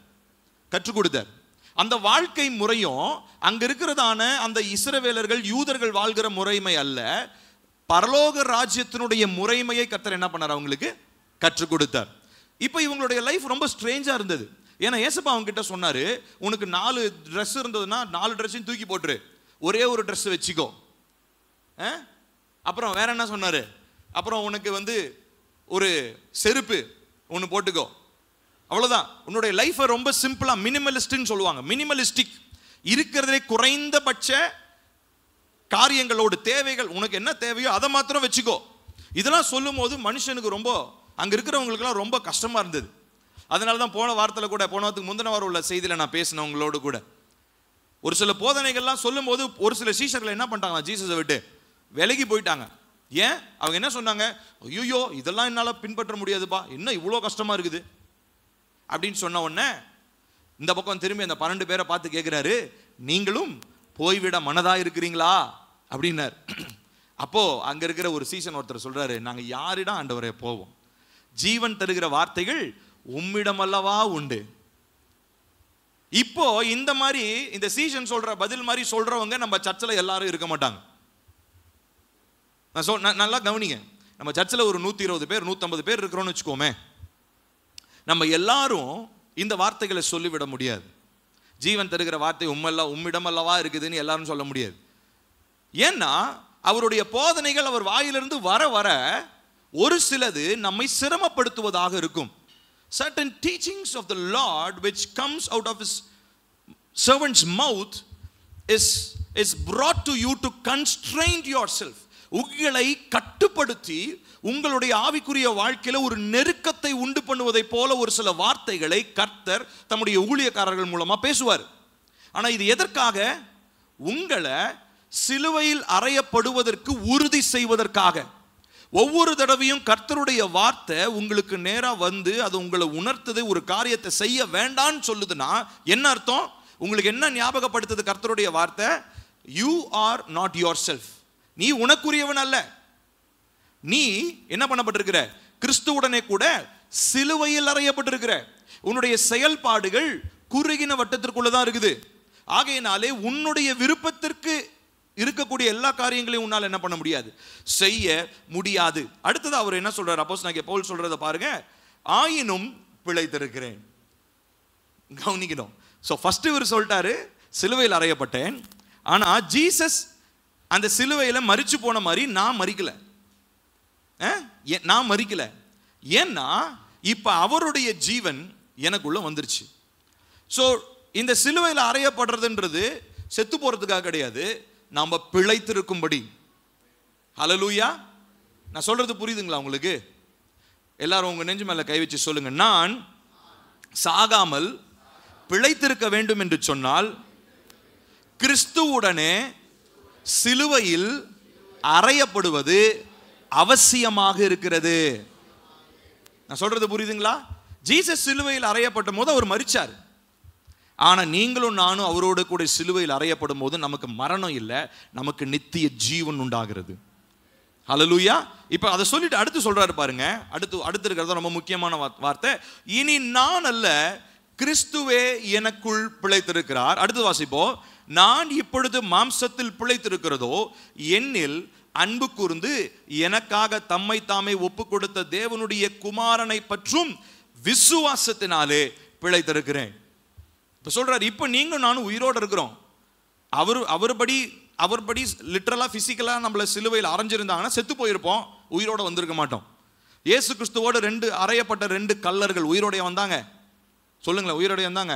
கற்றுக் கொடுத்தார். அந்த வாழ்க்கை முறையும் அங்க இருக்கிறதான அந்த இஸ்ரவேலர்கள் யூதர்கள் வாழ்கிற முறைமை அல்ல, பரலோக ராஜ்யத்தினுடைய முறைமையை கர்த்தர் என்ன பண்ணார், அவங்களுக்கு கற்றுக் கொடுத்தார். இப்போ இவங்களுடைய லைஃப் ரொம்ப ஸ்ட்ரேஞ்சா இருந்தது. ஏன்னா ஏசப்பா அவங்க கிட்ட சொன்னாரு, உனக்கு 4 ட்ரெஸ் இருந்ததுன்னா 4 ட்ரெஸ்ஸையும் தூக்கி போட்டுரு, ஒரே ஒரு ட்ரெஸ் வச்சுக்கோ. அப்புறம் வேற என்ன சொன்னாரு, அப்புறம் உனக்கு ஒரு செருப்பு ஒன்று போட்டுக்கோ, அவ்வளோதான். உன்னுடைய லைஃபை ரொம்ப சிம்பிளா மினிமலிஸ்ட்னு சொல்லுவாங்க. மினிமலிஸ்டிக், இருக்கிறதே குறைந்தபட்ச காரியங்களோடு தேவைகள், உனக்கு என்ன தேவையோ அதை மாத்திரம் வச்சுக்கோ. இதெல்லாம் சொல்லும் போது மனுஷனுக்கு ரொம்ப, அங்க இருக்கிறவங்களுக்குலாம் ரொம்ப கஷ்டமா இருந்தது. அதனால தான் போன வாரத்துக்கு முந்தின வாரம் உள்ள செய்தியில் நான் பேசினவங்களோடு கூட ஒரு சில போதனைகள்லாம் சொல்லும் போது ஒரு சில சீஷர்கள் என்ன பண்ணிட்டாங்க, ஜீசஸை விட்டு விலகி போயிட்டாங்க. ஏன்? அவங்க என்ன சொன்னாங்க, ஐயோ இதெல்லாம் என்னால் பின்பற்ற முடியாதுப்பா, என்ன இவ்வளோ கஷ்டமா இருக்குது அப்படின்னு சொன்ன உடனே இந்த பக்கம் திரும்பி அந்த 12 பேரை பார்த்து கேட்கிறாரு, நீங்களும் போய்விட மனதா இருக்கிறீங்களா அப்படின்னார். அப்போ அங்க இருக்கிற ஒரு சீசன் ஒருத்தர் சொல்றாரு, நாங்க யாரிடம் ஆண்டவரே போவோம், ஜீவன் தருகிற வார்த்தைகள் உம்மிடம் அல்லவா உண்டு. இப்போ இந்த மாதிரி இந்த சீசன் சொல்ற பதில் மாதிரி சொல்றவங்க நம்ம சர்ச்சில் எல்லாரும் இருக்க மாட்டாங்க. நல்லா கவனிங்க, நம்ம சர்ச்சில் ஒரு 120 பேர் 150 பேர் இருக்கிறோம்னு வச்சுக்கோமே, நம்ம எல்லாரும் இந்த வார்த்தைகளை சொல்லிவிட முடியாது. ஜீவன் தருகிற வார்த்தை உம்மிடம் அல்லவா இருக்குதுன்னு எல்லாரும் சொல்ல முடியாது. ஏன்னா அவருடைய போதனைகள் அவர் வாயிலிருந்து வர வர ஒரு சிலது நம்மை சிரமப்படுத்துவதாக இருக்கும். Certain teachings of the Lord which comes out of his servant's mouth is brought to you to constrain yourself. உங்களை கட்டுப்படுத்தி உங்களுடைய ஆவிக்குரிய வாழ்க்கையில ஒரு நெருக்கத்தை உண்டு பண்ணுவதை போல ஒரு சில வார்த்தைகளை கர்த்தர் தம்முடைய ஊழியக்காரர்கள் மூலமா பேசுவார். ஆனா இது எதற்காக? உங்களை சிலுவையில் அறையப்படுவதற்கு உறுதி செய்வதற்காக. ஒவ்வொரு தடவையும் கர்த்தருடைய வார்த்தை உங்களுக்கு நேரா வந்து அது உங்களை உணர்த்தது, ஒரு காரியத்தை செய்ய வேண்டான்னு சொல்லுதுன்னா என்ன அர்த்தம்? உங்களுக்கு என்ன ஞாபகப்படுத்துது கர்த்தருடைய வார்த்தை? You are not your self, நீ உனக்குரியவன் அல்ல. நீ என்ன பண்ணப்பட்டிருக்கிற? கிறிஸ்துவுடனே கூட சிலுவையில் அறையப்பட்டிருக்கிற. உன்னுடைய செயல்பாடுகள் குறுகின வட்டத்திற்குள்ளதான் இருக்குது. ஆகையினாலே உன்னுடைய விருப்பத்திற்கு இருக்கக்கூடிய எல்லா காரியங்களையும் உன்னால் என்ன பண்ண முடியாது, செய்ய முடியாது. அடுத்தது அவர் என்ன சொல்றாரு, அப்போஸ்தலனாகிய பவுல் சொல்றத பாருங்க, ஆயினும் பிழைத்திருக்கிறேன். கவனிக்கணும். சோ ஃபர்ஸ்ட் இவர் சொல்லிட்டாரு சிலுவையில் அறையப்பட்டேன், ஆனா ஜீசஸ் அந்த சிலுவையில மரிச்சு போன மாதிரி நான் மரிக்கல. ஏன்னா இப்ப அவருடைய ஜீவன் எனக்குள்ள வந்துருச்சு. சோ இந்த சிலுவையில் அறையப்படுறதுன்றது செத்து போறதுக்காக கிடையாது, நாம பிழைத்திருக்கும்படி. ஹல்லேலூயா. நான் சொல்றது புரியுதுங்களா உங்களுக்கு? எல்லாரும் உங்க நெஞ்சு மேல கை வச்சு சொல்லுங்க, நான் சாகாமல் பிழைத்திருக்க வேண்டும் என்று சொன்னால் கிறிஸ்துவுடனே சிலுவையில் அறையப்படுவது அவசியமாக இருக்கிறது. நான் சொல்றது புரியுதுங்களா? ஜீசஸ் சிலுவையில் அறையப்பட்ட போது அவர் மரிச்சார். ஆனா நீங்களும் நானும் அவரோடு கூட சிலுவையில் அறையப்படும் போது நமக்கு மரணம் இல்லை, நமக்கு நித்திய ஜீவன் உண்டாகிறது. ஹல்லேலூயா. இப்ப அதை சொல்லிட்டு அடுத்து சொல்றாரு பாருங்க, அடுத்து இருக்கிறது ரொம்ப முக்கியமான வார்த்தை, இனி நான் அல்ல கிறிஸ்துவே எனக்குள் பிழைத்திருக்கிறார். அடுத்து வாசிப்போம், நான் இப்பொழுது மாம்சத்தில் பிழைத்திருக்கிறதோ என்னில் அன்பு கூர்ந்து எனக்காக தம்மை தாமே ஒப்பு கொடுத்த தேவனுடைய குமாரனை பற்றும் விசுவாசத்தினாலே பிழைத்திருக்கிறேன். இப்ப சொல்றாரு, இப்ப நீங்க நானும் உயிரோடு இருக்கிறோம். அவர்படி லிட்டரலா பிசிக்கலா நம்மள சிலுவையில் அரைஞ்சிருந்தாங்கன்னா செத்து போயிருப்போம், உயிரோட வந்திருக்க மாட்டோம். இயேசு கிறிஸ்துவோட அறையப்பட்ட 2 கல்லர்கள் உயிரோடைய வந்தாங்க? சொல்லுங்களேன், உயிரோடைய வந்தாங்க?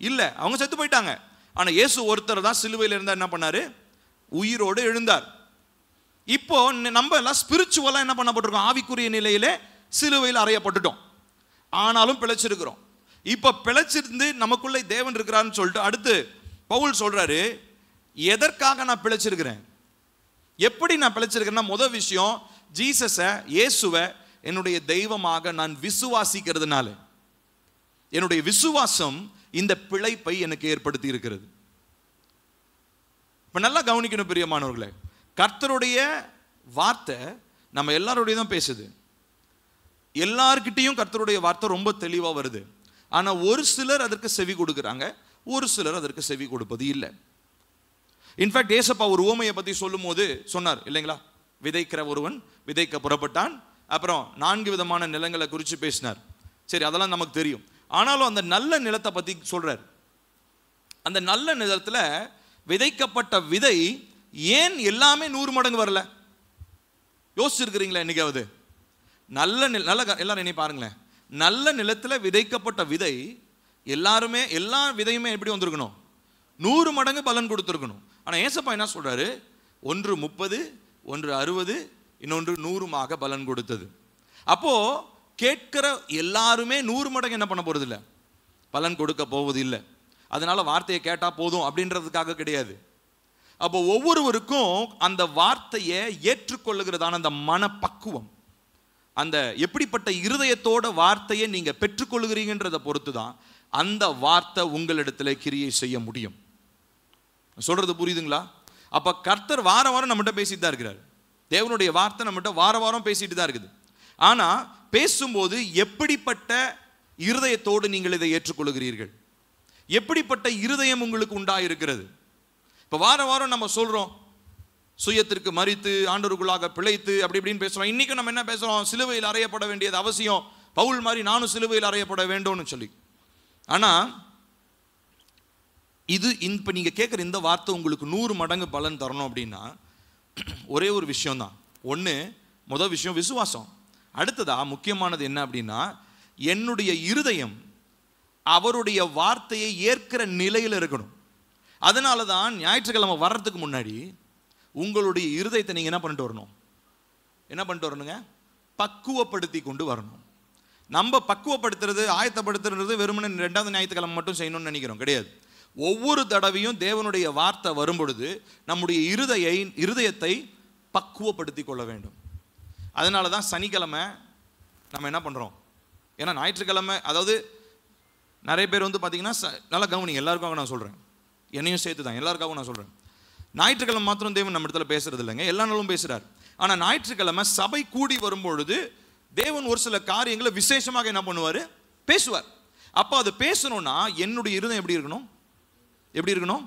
இல்ல, அவங்க செத்து போயிட்டாங்க. ஆனா இயேசு ஒருத்தர் தான் சிலுவையில் இருந்தா என்ன பண்ணாரு? உயிரோடு எழுந்தார். இப்போ நம்ம எல்லாம் ஸ்பிரிச்சுவலா என்ன பண்ணப்பட்டிருக்கோம்? ஆவிக்குரிய நிலையிலே சிலுவையில் அறையப்பட்டுட்டோம், ஆனாலும் பிழைச்சிருக்கிறோம். இப்ப பிழைச்சிருந்து நமக்குள்ளே தேவன் இருக்கிறான்னு சொல்லிட்டு அடுத்து பவுல் சொல்றாரு, எதற்காக நான் பிழைச்சிருக்கிறேன், எப்படி நான் பிழைச்சிருக்கிறேன்னா, முதல் விஷயம் ஜீசஸை, இயேசுவை என்னுடைய தெய்வமாக நான் விசுவாசிக்கிறதுனால என்னுடைய விசுவாசம் இந்த பிழைப்பை எனக்கு ஏற்படுத்தி இருக்கிறது. இப்ப நல்லா கவனிக்கணும் பிரியமானவர்களே, கர்த்தருடைய வார்த்தை நம்ம எல்லாருடைய தான் பேசுது. எல்லார்கிட்டையும் கர்த்தருடைய வார்த்தை ரொம்ப தெளிவா வருது. ஆனா ஒரு சிலர் அதற்கு செவி கொடுக்குறாங்க, ஒரு சிலர் அதற்கு செவி கொடுப்பது இல்லை. இன்ஃபேக்ட் ஏசப்பா ஒரு உவமையை பத்தி சொல்லும் போது சொன்னார் இல்லைங்களா, விதைக்கிற ஒருவன் விதைக்க புறப்பட்டான். அப்புறம் 4 விதமான நிலங்களை குறித்து பேசினார். சரி, அதெல்லாம் நமக்கு தெரியும். ஆனாலும் அந்த நல்ல நிலத்தை பற்றி சொல்கிறார். அந்த நல்ல நிலத்தில் விதைக்கப்பட்ட விதை ஏன் எல்லாமே 100 மடங்கு வரல? யோசிச்சிருக்கிறீங்களா என்னைக்காவது? நல்ல எல்லாரும் என்னை பாருங்களேன். நல்ல நிலத்தில் விதைக்கப்பட்ட விதை எல்லாருமே எல்லா விதையுமே எப்படி வந்திருக்கணும்? 100 மடங்கு பலன் கொடுத்துருக்கணும். ஆனால் ஏசப்பா என்ன சொல்றாரு? ஒன்று 30, ஒன்று 60, இன்னொன்று 100 பலன் கொடுத்தது. அப்போ கேட்கிற எல்லாருமே 100 மடங்கு என்ன பண்ண போறது இல்லை, பலன் கொடுக்க போவது இல்லை. அதனால வார்த்தையை கேட்டா போதும் அப்படின்றதுக்காக கிடையாது. அப்போ ஒவ்வொருவருக்கும் அந்த வார்த்தையை ஏற்றுக்கொள்ளுகிறதான அந்த மனப்பக்குவம், அந்த எப்படிப்பட்ட இருதயத்தோட வார்த்தையை நீங்க பெற்றுக்கொள்ளுகிறீங்கன்றதை பொறுத்து தான் அந்த வார்த்தை உங்களிடத்தில் கிரியை செய்ய முடியும். சொல்றது புரியுதுங்களா? அப்ப கர்த்தர் வார வாரம் நம்மகிட்ட பேசிட்டு தான் இருக்கிறார். தேவனுடைய வார்த்தை நம்மகிட்ட வார வாரம் பேசிட்டு தான் இருக்குது. ஆனா பேசும்போது எப்படிப்பட்ட இருதயத்தோடு நீங்கள் இதை ஏற்றுக்கொள்ளுகிறீர்கள், எப்படிப்பட்ட இருதயம் உங்களுக்கு உண்டாயிருக்கிறது? இப்ப வார வாரம் நம்ம சொல்றோம் சுயத்திற்கு மரித்து ஆண்டவருக்குள்ளாக பிழைத்து அப்படி இப்படின்னு பேசுறோம். இன்னைக்கு நம்ம என்ன பேசுறோம்? சிலுவையில் அறையப்பட வேண்டியது அவசியம், பவுல் மாதிரி நானும் சிலுவையில் அறையப்பட வேண்டும்னு சொல்லி. ஆனா இது இப்ப நீங்க கேட்குற இந்த வார்த்தை உங்களுக்கு 100 மடங்கு பலன் தரணும் அப்படின்னா ஒரே ஒரு விஷயம் தான். முதல் விஷயம் விசுவாசம். அடுத்ததா முக்கியமானது என்ன அப்படின்னா, என்னுடைய இருதயம் அவருடைய வார்த்தையை ஏற்கிற நிலையில் இருக்கணும். அதனால தான் ஞாயிற்றுக்கிழமை வர்றதுக்கு முன்னாடி உங்களுடைய இருதயத்தை நீங்க என்ன பண்ணிட்டு வரணுங்க? பக்குவப்படுத்தி கொண்டு வரணும். நம்ம பக்குவப்படுத்துறது, ஆயத்தப்படுத்துறது வெறுமனே 2வது ஞாயிற்றுக்கிழமை மட்டும் செய்யணும்னு நினைக்கிறோம், கிடையாது. ஒவ்வொரு தடவையும் தேவனுடைய வார்த்தை வரும்பொழுது நம்முடைய இருதயத்தை பக்குவப்படுத்தி கொள்ள வேண்டும். அதனால தான் சனிக்கிழமை நம்ம என்ன பண்றோம்? ஏன்னா ஞாயிற்றுக்கிழமை, அதாவது நிறைய பேர் பார்த்தீங்கன்னா நல்லா கவனிங்க, எல்லாருக்காக நான் சொல்றேன், என்னையும் சேர்த்து தான் எல்லாருக்காகவும் நான் சொல்றேன். ஞாயிற்றுக்கிழமை மாத்திரம் தேவன் நம்ம இடத்துல பேசுறது இல்லைங்க, எல்லா நாளும் பேசுறார். ஆனா ஞாயிற்றுக்கிழமை சபை கூடி வரும்பொழுது தேவன் ஒரு சில காரியங்களை விசேஷமாக என்ன பண்ணுவார்? பேசுவார். அப்போ அது பேசணும்னா என்னுடைய இருதயம் எப்படி இருக்கணும்?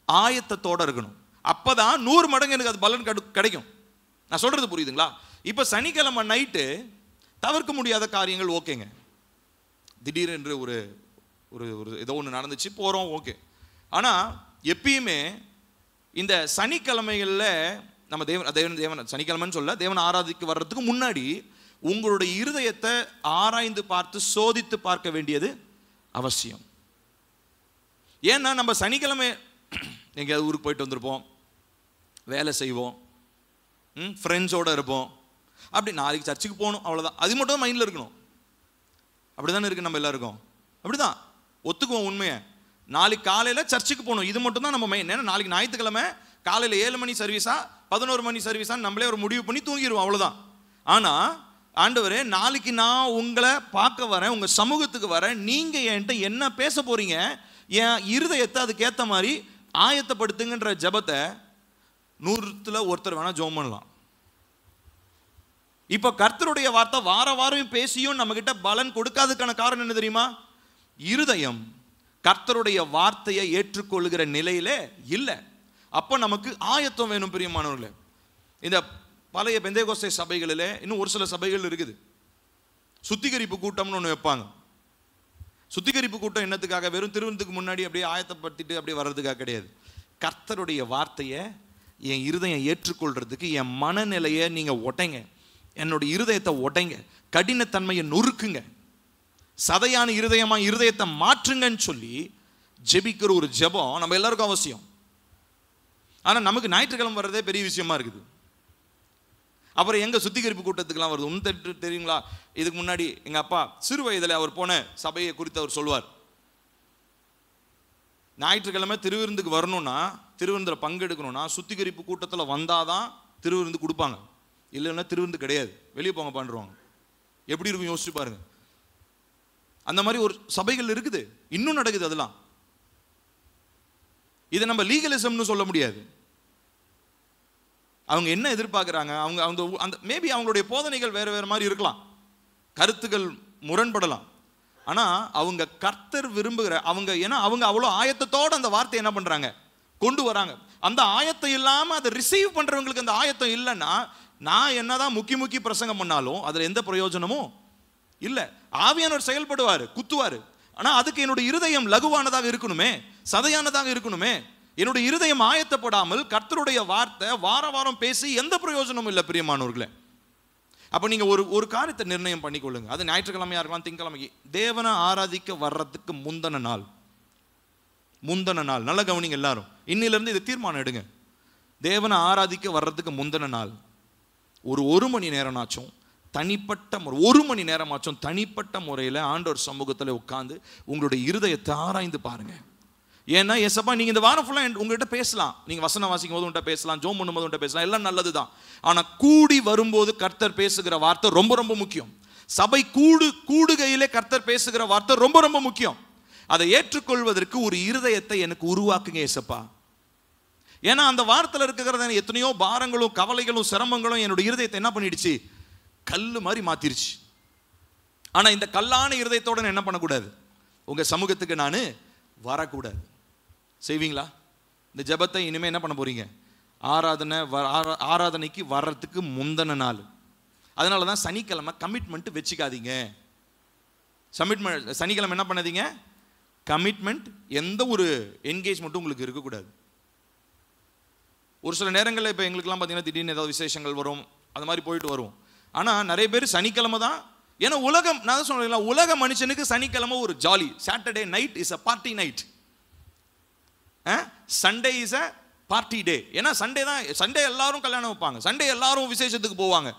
ஆயத்தத்தோட இருக்கணும். அப்பதான் 100 மடங்கு எனக்கு அது பலன் கிடைக்கும். நான் சொல்றது புரியுதுங்களா? இப்ப சனிக்கிழமை நைட்டு தவிர்க்க முடியாத காரியங்கள் ஓகேங்க, திடீரென்று ஒரு ஒரு ஏதோ ஒன்று நடந்துச்சு, போறோம், ஓகே. ஆனா எப்பயுமே இந்த சனிக்கிழமைகளில் நம்ம தேவன் சனிக்கிழமைன்னு சொல்ல, தேவன் ஆராதிக்க வர்றதுக்கு முன்னாடி உங்களுடைய இருதயத்தை ஆராய்ந்து பார்த்து சோதித்து பார்க்க வேண்டியது அவசியம். ஏன்னா நம்ம சனிக்கிழமை எங்கேயாவது ஊருக்கு போயிட்டு வந்திருப்போம், வேலை செய்வோம், ஃப்ரெண்ட்ஸோடு இருப்போம், அப்படி நாளைக்கு சர்ச்சுக்கு போகணும், அவ்வளோதான். அது மட்டும் தான் மைண்டில் இருக்கணும். அப்படி தானே இருக்குது நம்ம எல்லாருக்கும், அப்படி தான் ஒத்துக்குவோம் உண்மையை. நாளைக்கு காலையில் சர்ச்சுக்கு போகணும், இது மட்டும் தான் நம்ம மைண்ட். ஏன்னா நாளைக்கு ஞாயிற்றுக்கிழமை காலையில் 7 மணி சர்வீஸா 11 மணி சர்வீஸான்னு நம்மளே ஒரு முடிவு பண்ணி தூங்கிடுவோம், அவ்வளோதான். ஆனால் ஆண்டவரே, நாளைக்கு நான் உங்களை பார்க்க வரேன், உங்கள் சமூகத்துக்கு வரேன், நீங்கள் என்கிட்ட என்ன பேச போகிறீங்க, என் இருதயத்தை அதுக்கேற்ற மாதிரி ஆயத்தப்படுத்துங்கன்ற ஜபத்தை 100ல் ஒருத்தர் வேணால் ஜெபம் பண்ணலாம். இப்போ கர்த்தருடைய வார்த்தை வார வாரம் பேசியும் நம்மகிட்ட பலன் கொடுக்காததுக்கான காரணம் என்ன தெரியுமா? இருதயம் கர்த்தருடைய வார்த்தையை ஏற்றுக்கொள்ளுகிற நிலையிலே இல்லை. அப்போ நமக்கு ஆயத்தம் வேணும் பிரியமானவர்களே. இந்த பழைய பெந்தேகோஸ்தே சபைகளிலே இன்னும் ஒரு சில சபைகள் இருக்குது, சுத்திகரிப்பு கூட்டம்னு ஒன்று வைப்பாங்க. சுத்திகரிப்பு கூட்டம் என்னத்துக்காக? வெறும் திருவனத்துக்கு முன்னாடி அப்படியே ஆயத்தப்படுத்திட்டு அப்படியே வர்றதுக்காக கிடையாது. கர்த்தருடைய வார்த்தையை என் இருதயம் ஏற்றுக்கொள்றதுக்கு என் மனநிலையை நீங்கள் உடைங்க, என்னுடைய இருதயத்தை உடைங்க, கடினத்தன்மையை நொறுக்குங்க, சதையான இருதயத்தை மாற்றுங்கன்னு சொல்லி ஜெபிக்கிற ஒரு ஜெபம் நம்ம எல்லாருக்கும் அவசியம். ஆனால் நமக்கு ஞாயிற்றுக்கிழமை வர்றதே பெரிய விஷயமா இருக்குது. அப்புறம் எங்க சுத்திகரிப்பு கூட்டத்துக்குலாம் வருது ஒன்று தெரியுங்களா? இதுக்கு முன்னாடி எங்க அப்பா சிறு வயதில் அவர் போன சபையை குறித்து அவர் சொல்வார். ஞாயிற்றுக்கிழமை திருவிருந்துக்கு வரணும்னா, திருவிருந்தில் பங்கெடுக்கணும்னா சுத்திகரிப்பு கூட்டத்தில் வந்தாதான் திருவிருந்து கொடுப்பாங்க, இல்லைன்னா திருவிருந்து கிடையாது, வெளியே போங்க பண்ணுவாங்க. எப்படி இருக்கும் யோசிச்சு பாருங்க. அந்த மாதிரி ஒரு சபைகள் இருக்குது, இன்னும் நடக்குது. அதெல்லாம் இதை நம்ம லீகலிசம்னு சொல்ல முடியாது. அவங்க என்ன எதிர்பார்க்குறாங்க? அவங்க அந்த மேபி அவங்களுடைய போதனைகள் வேறு வேறு மாதிரி இருக்கலாம், கருத்துக்கள் முரண்படலாம். ஆனால் அவங்க கர்த்தர் விரும்புகிற ஏன்னா அவங்க அவ்வளோ ஆயத்தத்தோடு அந்த வார்த்தையை என்ன பண்ணுறாங்க, கொண்டு வராங்க. அந்த ஆயத்தம் இல்லாமல் அதை ரிசீவ் பண்ணுறவங்களுக்கு அந்த ஆயத்தம் இல்லைன்னா நான் என்னதான் முக்கி பிரசங்கம் பண்ணாலும் அதில் எந்த பிரயோஜனமும் இல்லை. ஆவியானவர் செயல்படுவார், குத்துவார். ஆனா அதுக்கு என்னுடைய இருதயம் லகுவானதாக இருக்கணுமே, சதையானதாக இருக்கணுமே. என்னுடைய இருதயம் ஆயத்தப்படாமல் கர்த்தருடைய வார்த்தை வார வாரம் பேசி எந்த பிரயோஜனமும் இல்லை பிரியமானவர்களே. அப்ப நீங்க ஒரு காரியத்தை நிர்ணயம் பண்ணிக்கொள்ளுங்க. அது ஞாயிற்றுக்கிழமையா இருக்கலாம், திங்கக்கிழமை. தேவனை ஆராதிக்க வர்றதுக்கு முந்தின நாள் நல்ல கவனிங்க எல்லாரும். இன்னிலிருந்து இது தீர்மானம் எடுங்க. தேவனை ஆராதிக்க வர்றதுக்கு முந்தின நாள் ஒரு மணி நேரமாச்சும் தனிப்பட்ட முறை, 1 மணி நேரமாச்சும் தனிப்பட்ட முறையில் ஆண்டவர் சமூகத்தில் உட்கார்ந்து உங்களுடைய இருதயத்தை ஆராய்ந்து பாருங்க. ஏன்னா ஏசப்பா நீங்க இந்த வாரம் ஃபுல்லா உங்ககிட்ட பேசலாம், நீங்க வசனம் வாசிக்கும் போது உங்கள்கிட்ட பேசலாம், ஜோம் பண்ணும்போது உங்கள்கிட்ட பேசலாம், எல்லாம் நல்லதுதான். ஆனா கூடி வரும்போது கர்த்தர் பேசுகிற வார்த்தை ரொம்ப ரொம்ப முக்கியம். சபை கூடுகையிலே கர்த்தர் பேசுகிற வார்த்தை ரொம்ப ரொம்ப முக்கியம். அதை ஏற்றுக்கொள்வதற்கு ஒரு இருதயத்தை எனக்கு உருவாக்குங்க ஏசப்பா. ஏன்னா அந்த வார்த்தையில் இருக்கிறத எத்தனையோ பாரங்களும் கவலைகளும் சிரமங்களும் என்னுடைய இருதயத்தை என்ன பண்ணிடுச்சு, கல்லு மாதிரி மாத்திருச்சு. ஆனா இந்த கல்லான இருதயத்தோட என்ன பண்ணக்கூடாது, உங்க சமூகத்துக்கு நான் வரக்கூடாது. செய்வீங்களா? இந்த ஜெபத்தை இனிமே என்ன பண்ண போறீங்க, ஆராதனைக்கு வர்றதுக்கு முந்தின நாள். அதனாலதான் சனிக்கிழமை கமிட்மெண்ட் வச்சுக்காதீங்க. சனிக்கிழமை என்ன பண்ணாதீங்க, கமிட்மெண்ட், எந்த ஒரு என்கேஜ்மெண்ட்டும் உங்களுக்கு இருக்கக்கூடாது. ஒரு சில நேரங்களில் இப்போ எங்களுக்குலாம் பார்த்தீங்கன்னா திடீர்னு ஏதாவது விசேஷங்கள் வரும், அது மாதிரி போயிட்டு வரும். ஆனால் நிறைய பேர் சனிக்கிழமை தான், ஏன்னா உலகம், நான் தான் சொல்றேன், உலக மனுஷனுக்கு சனிக்கிழமை ஒரு ஜாலி. Saturday night is a party night, Sunday is a party day. ஏன்னா சண்டே எல்லாரும் கல்யாணம் வைப்பாங்க, சண்டே எல்லாரும் விசேஷத்துக்கு போவாங்க.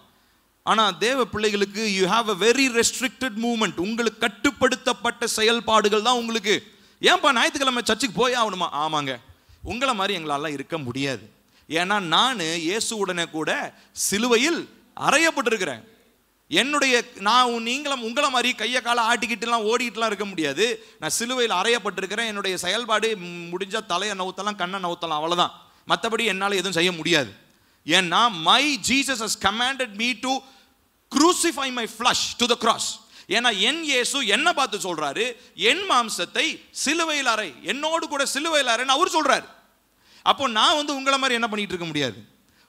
ஆனால் தேவ பிள்ளைகளுக்கு you have a very restricted movement. உங்களுக்கு கட்டுப்படுத்தப்பட்ட செயல்பாடுகள் தான் உங்களுக்கு. ஏன்பா ஞாயிற்றுக்கிழமை சர்ச்சுக்கு போய் ஆகணுமா? ஆமாங்க, உங்களை மாதிரி எங்களால் இருக்க முடியாது. ஏன்னா நான் இயேசுவுடனே கூட சிலுவையில் அறையப்பட்டிருக்கிறேன். நீங்களும் உங்களை மாதிரி கையை காலை ஆட்டிக்கிட்டுலாம் ஓடிக்கிட்டுலாம் இருக்க முடியாது. நான் சிலுவையில் அறையப்பட்டிருக்கிறேன். என்னுடைய செயல்பாடு முடிஞ்ச தலையை நவுத்தலாம், கண்ணை நவுத்தலாம், அவ்வளோதான். மற்றபடி என்னால் எதுவும் செய்ய முடியாது. ஏன்னா my Jesus has commanded me to crucify my flesh to the cross. ஏன்னா என் இயேசு என்ன பார்த்து சொல்றாரு, என் மாம்சத்தை சிலுவையில் அறை, என்னோடு கூட சிலுவையில் அறைன்னு அவர் சொல்றாரு. அப்போ நான் உங்களை மாதிரி என்ன பண்ணிட்டு இருக்க முடியாது,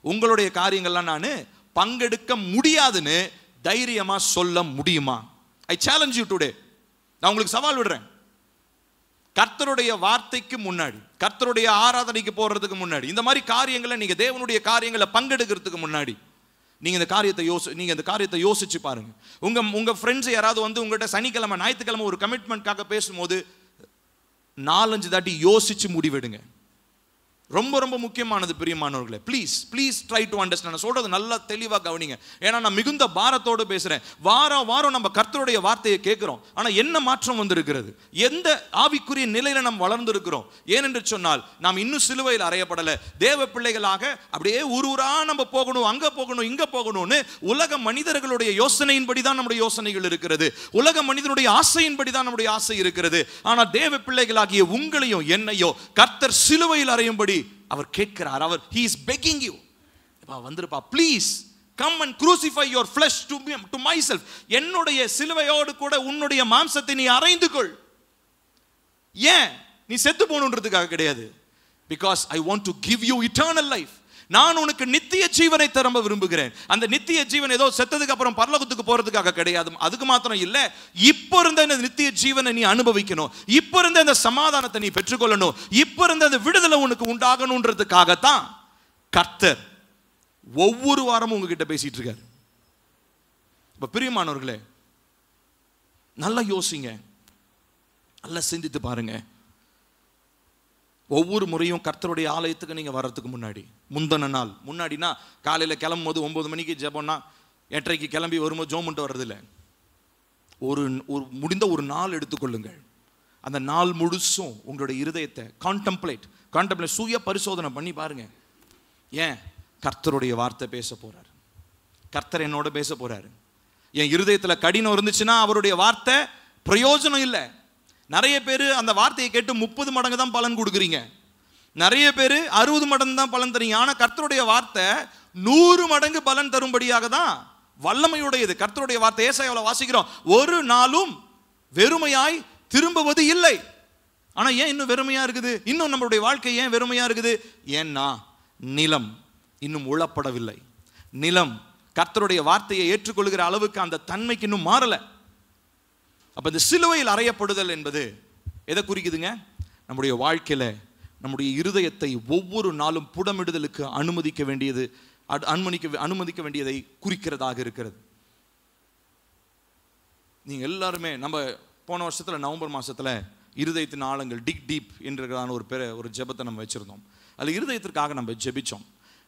உங்களுடைய காரியங்கள்லாம் நான் பங்கெடுக்க முடியாதுன்னு தைரியமா சொல்ல முடியுமா? ஐ சேலஞ்ச் யூ டுடே. நான் உங்களுக்கு சவால் விடுறேன். கர்த்தருடைய வார்த்தைக்கு முன்னாடி, கர்த்தருடைய ஆராதனைக்கு போறதுக்கு முன்னாடி, இந்த மாதிரி காரியங்களை நீங்க தேவனுடைய காரியங்களை பங்கெடுக்கிறதுக்கு முன்னாடி நீங்க இந்த காரியத்தை யோசிச்சு பாருங்க. உங்க ஃப்ரெண்ட்ஸ் யாராவது உங்கள்கிட்ட சனிக்கிழமை ஞாயிற்றுக்கிழமை ஒரு கமிட்மெண்ட்காக பேசும்போது 4-5 தாட்டி யோசிச்சு முடிவெடுங்க. ரொம்ப ரொம்ப முக்கியமானது பிரியமானவர்களே. Please try to understand. நான் சொல்றது நல்லா தெளிவாக கவனிங்க. ஏன்னா நான் மிகுந்த பாரத்தோடு பேசுறேன். வாரம் நம்ம கர்த்தருடைய வார்த்தையை கேட்கிறோம். ஆனா என்ன மாற்றம் வந்திருக்கிறது, எந்த ஆவிக்குரிய நிலையில நாம் வளர்ந்திருக்கிறோம்? ஏனென்று சொன்னால் நாம் இன்னும் சிலுவையில் அறையப்படலை. தேவ பிள்ளைகளாக அப்படியே ஊரா நம்ம போகணும், அங்க போகணும், இங்க போகணும்னு உலக மனிதர்களுடைய யோசனையின்படி தான் நம்முடைய யோசனைகள் இருக்கிறது. உலக மனிதனுடைய ஆசையின்படி தான் நம்முடைய ஆசை இருக்கிறது. ஆனா தேவ பிள்ளைகளாகிய உங்களையும் என்னையோ கர்த்தர் சிலுவையில் அறையும்படி அவர் கேட்கிறார். he is begging you, வந்திருப்பா, please come and crucify your flesh to myself. என்னுடைய சிலுவையோடு கூட உன்னுடைய மாம்சத்தை நீ அறைந்து கொள். ஏன்? நீ செத்து போகணுன்றதுக்காக கிடையாது. because I want to give you eternal life. நான் உனக்கு நித்திய ஜீவனை தரம்ப விரும்புகிறேன். அந்த நித்திய ஜீவன் ஏதோ செத்ததுக்கு அப்புறம் பரலோகத்துக்கு போறதுக்காக கிடையாது. அதுக்கு மாத்திரம் இல்ல, இப்ப இருந்த இந்த நித்திய ஜீவனை நீ அனுபவிக்கணும், இப்ப இருந்த இந்த சமாதானத்தை நீ பெற்றுக்கொள்ளணும், இப்ப இருந்த இந்த விடுதலை உனக்கு உண்டாகணும்ன்றதுக்காகத்தான் கர்த்தர் ஒவ்வொரு வாரமும் உங்ககிட்ட பேசிட்டு இருக்காரு. இப்ப பிரியமானவர்களே, நல்லா யோசிங்க, நல்லா சிந்தித்து பாருங்க. ஒவ்வொரு முறையும் கர்த்தருடைய ஆலயத்துக்கு நீங்க வர்றதுக்கு முந்தின நாள், முன்னாடினா காலையில கிளம்பும் போது 9 மணிக்கு ஜெபம்னா 8:30க்கு கிளம்பி வரும்போது ஜோம் பண்ணிட்டு வர்றது இல்லை. ஒரு முடிந்த ஒரு நாள் எடுத்துக்கொள்ளுங்கள். அந்த நாள் முழுசும் உங்களுடைய இருதயத்தை கான்டெம்ப்ளேட் சுய பரிசோதனை பண்ணி பாருங்க. ஏன்? கர்த்தருடைய வார்த்தை பேச போறாரு. கர்த்தர் என்னோட பேச போறாரு. என் இருதயத்துல கடினம் இருந்துச்சுன்னா அவருடைய வார்த்தை பிரயோஜனம் இல்லை. நிறைய பேர் அந்த வார்த்தையை கேட்டு 30 மடங்கு தான் பலன் கொடுக்குறீங்க, நிறைய பேர் 60 மடங்கு தான் பலன் தரீங்க. ஆனா கர்த்தருடைய வார்த்தை 100 மடங்கு பலன் தரும்படியாக தான் வல்லமையுடையது. கர்த்தருடைய வார்த்தை ஏசாயாவில் வாசிக்கிறோம், ஒரு நாளும் வெறுமையாய் திரும்புவது இல்லை. ஆனா ஏன் இன்னும் வெறுமையா இருக்குது? இன்னும் நம்மளுடைய வாழ்க்கை ஏன் வெறுமையா இருக்குது? ஏன்னா நிலம் இன்னும் உழப்படவில்லை. நிலம் கர்த்தருடைய வார்த்தையை ஏற்றுக்கொள்கிற அளவுக்கு அந்த தன்மைக்கு இன்னும் மாறல. அப்ப இந்த சிலுவையில் அறையப்படுதல் என்பது எதை குறிக்குதுங்க? நம்முடைய வாழ்க்கையில நம்முடைய இருதயத்தை ஒவ்வொரு நாளும் புடமிடுதலுக்கு அனுமதிக்க வேண்டியதை குறிக்கிறதாக இருக்கிறது. நீங்க எல்லாருமே நம்ம போன வருஷத்துல நவம்பர் மாசத்துல இருதயத்தின் ஆழங்கள் டிக் டீப் என்கிறதான ஒரு ஜெபத்தை நம்ம வச்சிருந்தோம். அதில் இருதயத்திற்காக நம்ம ஜெபிச்சோம்.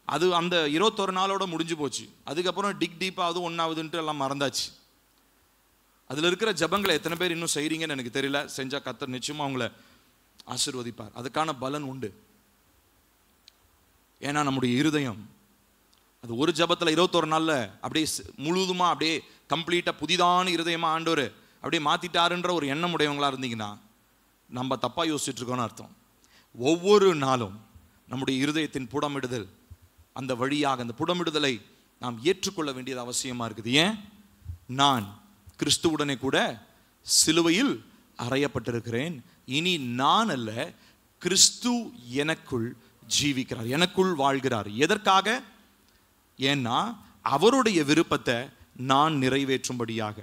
அது அந்த 21 நாளோட முடிஞ்சு போச்சு. அதுக்கப்புறம் டிக் டீப்பாவது ஒன்றாவதுன்ட்டு எல்லாம் மறந்தாச்சு. அதில் இருக்கிற ஜெபங்களை எத்தனை பேர் இன்னும் செய்கிறீங்கன்னு எனக்கு தெரியல. செஞ்சால் கர்த்தர் நிச்சயமாக அவங்கள ஆசீர்வதிப்பார். அதுக்கான பலன் உண்டு. ஏன்னா நம்முடைய இருதயம் அது ஒரு ஜெபத்தில் 21 நாளில் அப்படியே முழுவதுமாக அப்படியே கம்ப்ளீட்டாக புதிதான இருதயமாக ஆண்டவர் அப்படியே மாற்றிட்டாருன்ற ஒரு எண்ணம் உடையவங்களாக இருந்தீங்கன்னா நம்ம தப்பாக யோசிச்சுட்டு இருக்கோன்னு அர்த்தம். ஒவ்வொரு நாளும் நம்முடைய இருதயத்தின் புடமிடுதல், அந்த வழியாக அந்த புடமிடுதலை நாம் ஏற்றுக்கொள்ள வேண்டியது அவசியமாக இருக்குது. ஏன்? நான் கிறிஸ்துவுடனே கூட சிலுவையில் அறையப்பட்டிருக்கிறேன். இனி நான் அல்ல, கிறிஸ்து எனக்குள் ஜீவிக்கிறார், எனக்குள் வாழ்கிறார். எதற்காக? ஏன்னா அவருடைய விருப்பத்தை நான் நிறைவேற்றும்படியாக,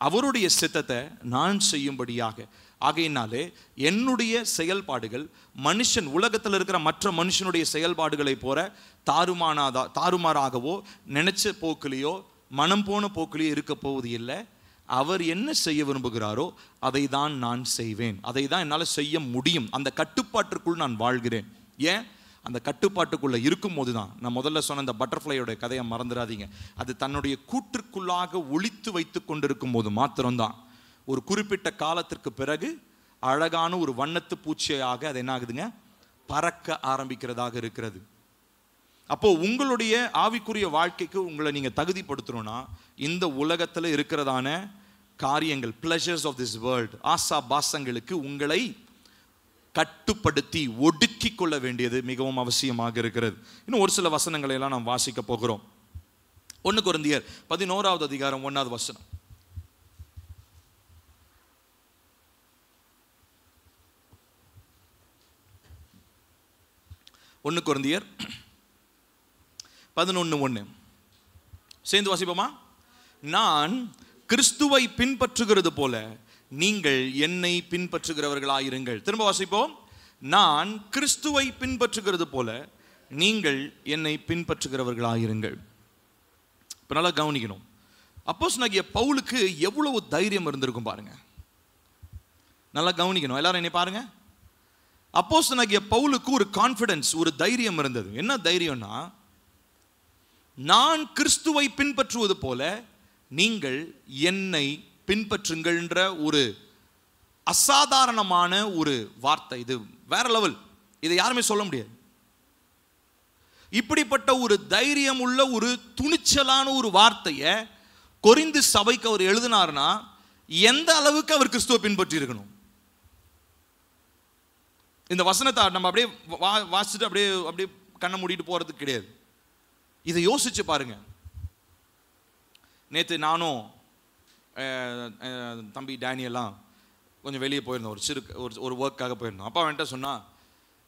அவருடைய சித்தத்தை நான் செய்யும்படியாக. ஆகையினாலே என்னுடைய செயல்பாடுகள் மனுஷன் உலகத்தில் இருக்கிற மற்ற மனுஷனுடைய செயல்பாடுகளை போல தாறுமாறாகவோ நினைச்ச போக்கிலேயோ மனம் போன போக்கிலேயோ இருக்க போவது இல்லை. அவர் என்ன செய்ய விரும்புகிறாரோ அதை தான் நான் செய்வேன், அதை தான் என்னால் செய்ய முடியும். அந்த கட்டுப்பாட்டிற்குள் நான் வாழ்கிறேன். ஏன்? அந்த கட்டுப்பாட்டுக்குள்ளே இருக்கும்போது தான், நான் முதல்ல சொன்ன அந்த பட்டர்ஃப்ளையோட கதையை மறந்துடாதீங்க. அது தன்னுடைய கூற்றுக்குள்ளாக ஒளித்து வைத்து கொண்டிருக்கும் போது மாத்திரம்தான் ஒரு குறிப்பிட்ட காலத்திற்கு பிறகு அழகான ஒரு வண்ணத்து பூச்சியாக அது என்ன ஆகுதுங்க? பறக்க ஆரம்பிக்கிறதாக இருக்கிறது. அப்போ உங்களுடைய ஆவிக்குரிய வாழ்க்கைக்கு உங்களை நீங்க தகுதிப்படுத்தணும்னா இந்த உலகத்தில் இருக்கிறதான காரியங்கள், பிளஷர்ஸ் ஆஃப் திஸ் வேர்ல்ட், ஆசா பாசங்களுக்கு உங்களை கட்டுப்படுத்தி ஒடுக்கி கொள்ள வேண்டியது மிகவும் அவசியமாக இருக்கிறது. இன்னும் ஒரு சில வசனங்களை எல்லாம் நாம் வாசிக்க போகிறோம். 1 கொரிந்தியர் 11வது அதிகாரம் 1வது வசனம். 1 கொரிந்தியர் 11:1 சேர்ந்து வாசிப்போமா? நான் கிறிஸ்துவை பின்பற்றுகிறது போல நீங்கள் என்னை பின்பற்றுகிறவர்களாயிருங்கள். திரும்ப வாசிப்போம். நான் கிறிஸ்துவை பின்பற்றுகிறது போல நீங்கள் என்னை பின்பற்றுகிறவர்களாயிருங்கள். இப்ப நல்லா கவனிக்கணும். அப்போஸ்தலனாகிய பவுலுக்கு எவ்வளவு தைரியம் இருந்திருக்கும் பாருங்க. நல்லா கவனிக்கணும். எல்லாரும் என்னை பாருங்க. அப்போஸ்தலனாகிய பவுலுக்கு ஒரு கான்ஃபிடன்ஸ், ஒரு தைரியம் இருந்தது. என்ன தைரியம்னா, நான் கிறிஸ்துவை பின்பற்றுவது போல நீங்கள் என்னை பின்பற்றுங்கள்ன்ற ஒரு அசாதாரணமான ஒரு வார்த்தை. இது வேற லெவல். இதை யாருமே சொல்ல முடியாது. இப்படிப்பட்ட ஒரு தைரியம் உள்ள ஒரு துணிச்சலான ஒரு வார்த்தையை கொரிந்து சபைக்கு அவர் எழுதினார்னா எந்த அளவுக்கு அவர் கிறிஸ்துவை பின்பற்றி இருக்கணும். இந்த வசனத்தை நம்ம அப்படியே வாசிச்சுட்டு அப்படியே கண்ணை மூடிட்டு போறதுக்கு கிடையாது. இதை யோசிச்சு பாருங்க. நேற்று நானும் தம்பி டேனியெல்லாம் கொஞ்சம் வெளியே போயிருந்தோம். ஒரு ஒர்க்காக போயிருந்தோம். அப்பா வந்துட்டு சொன்னா,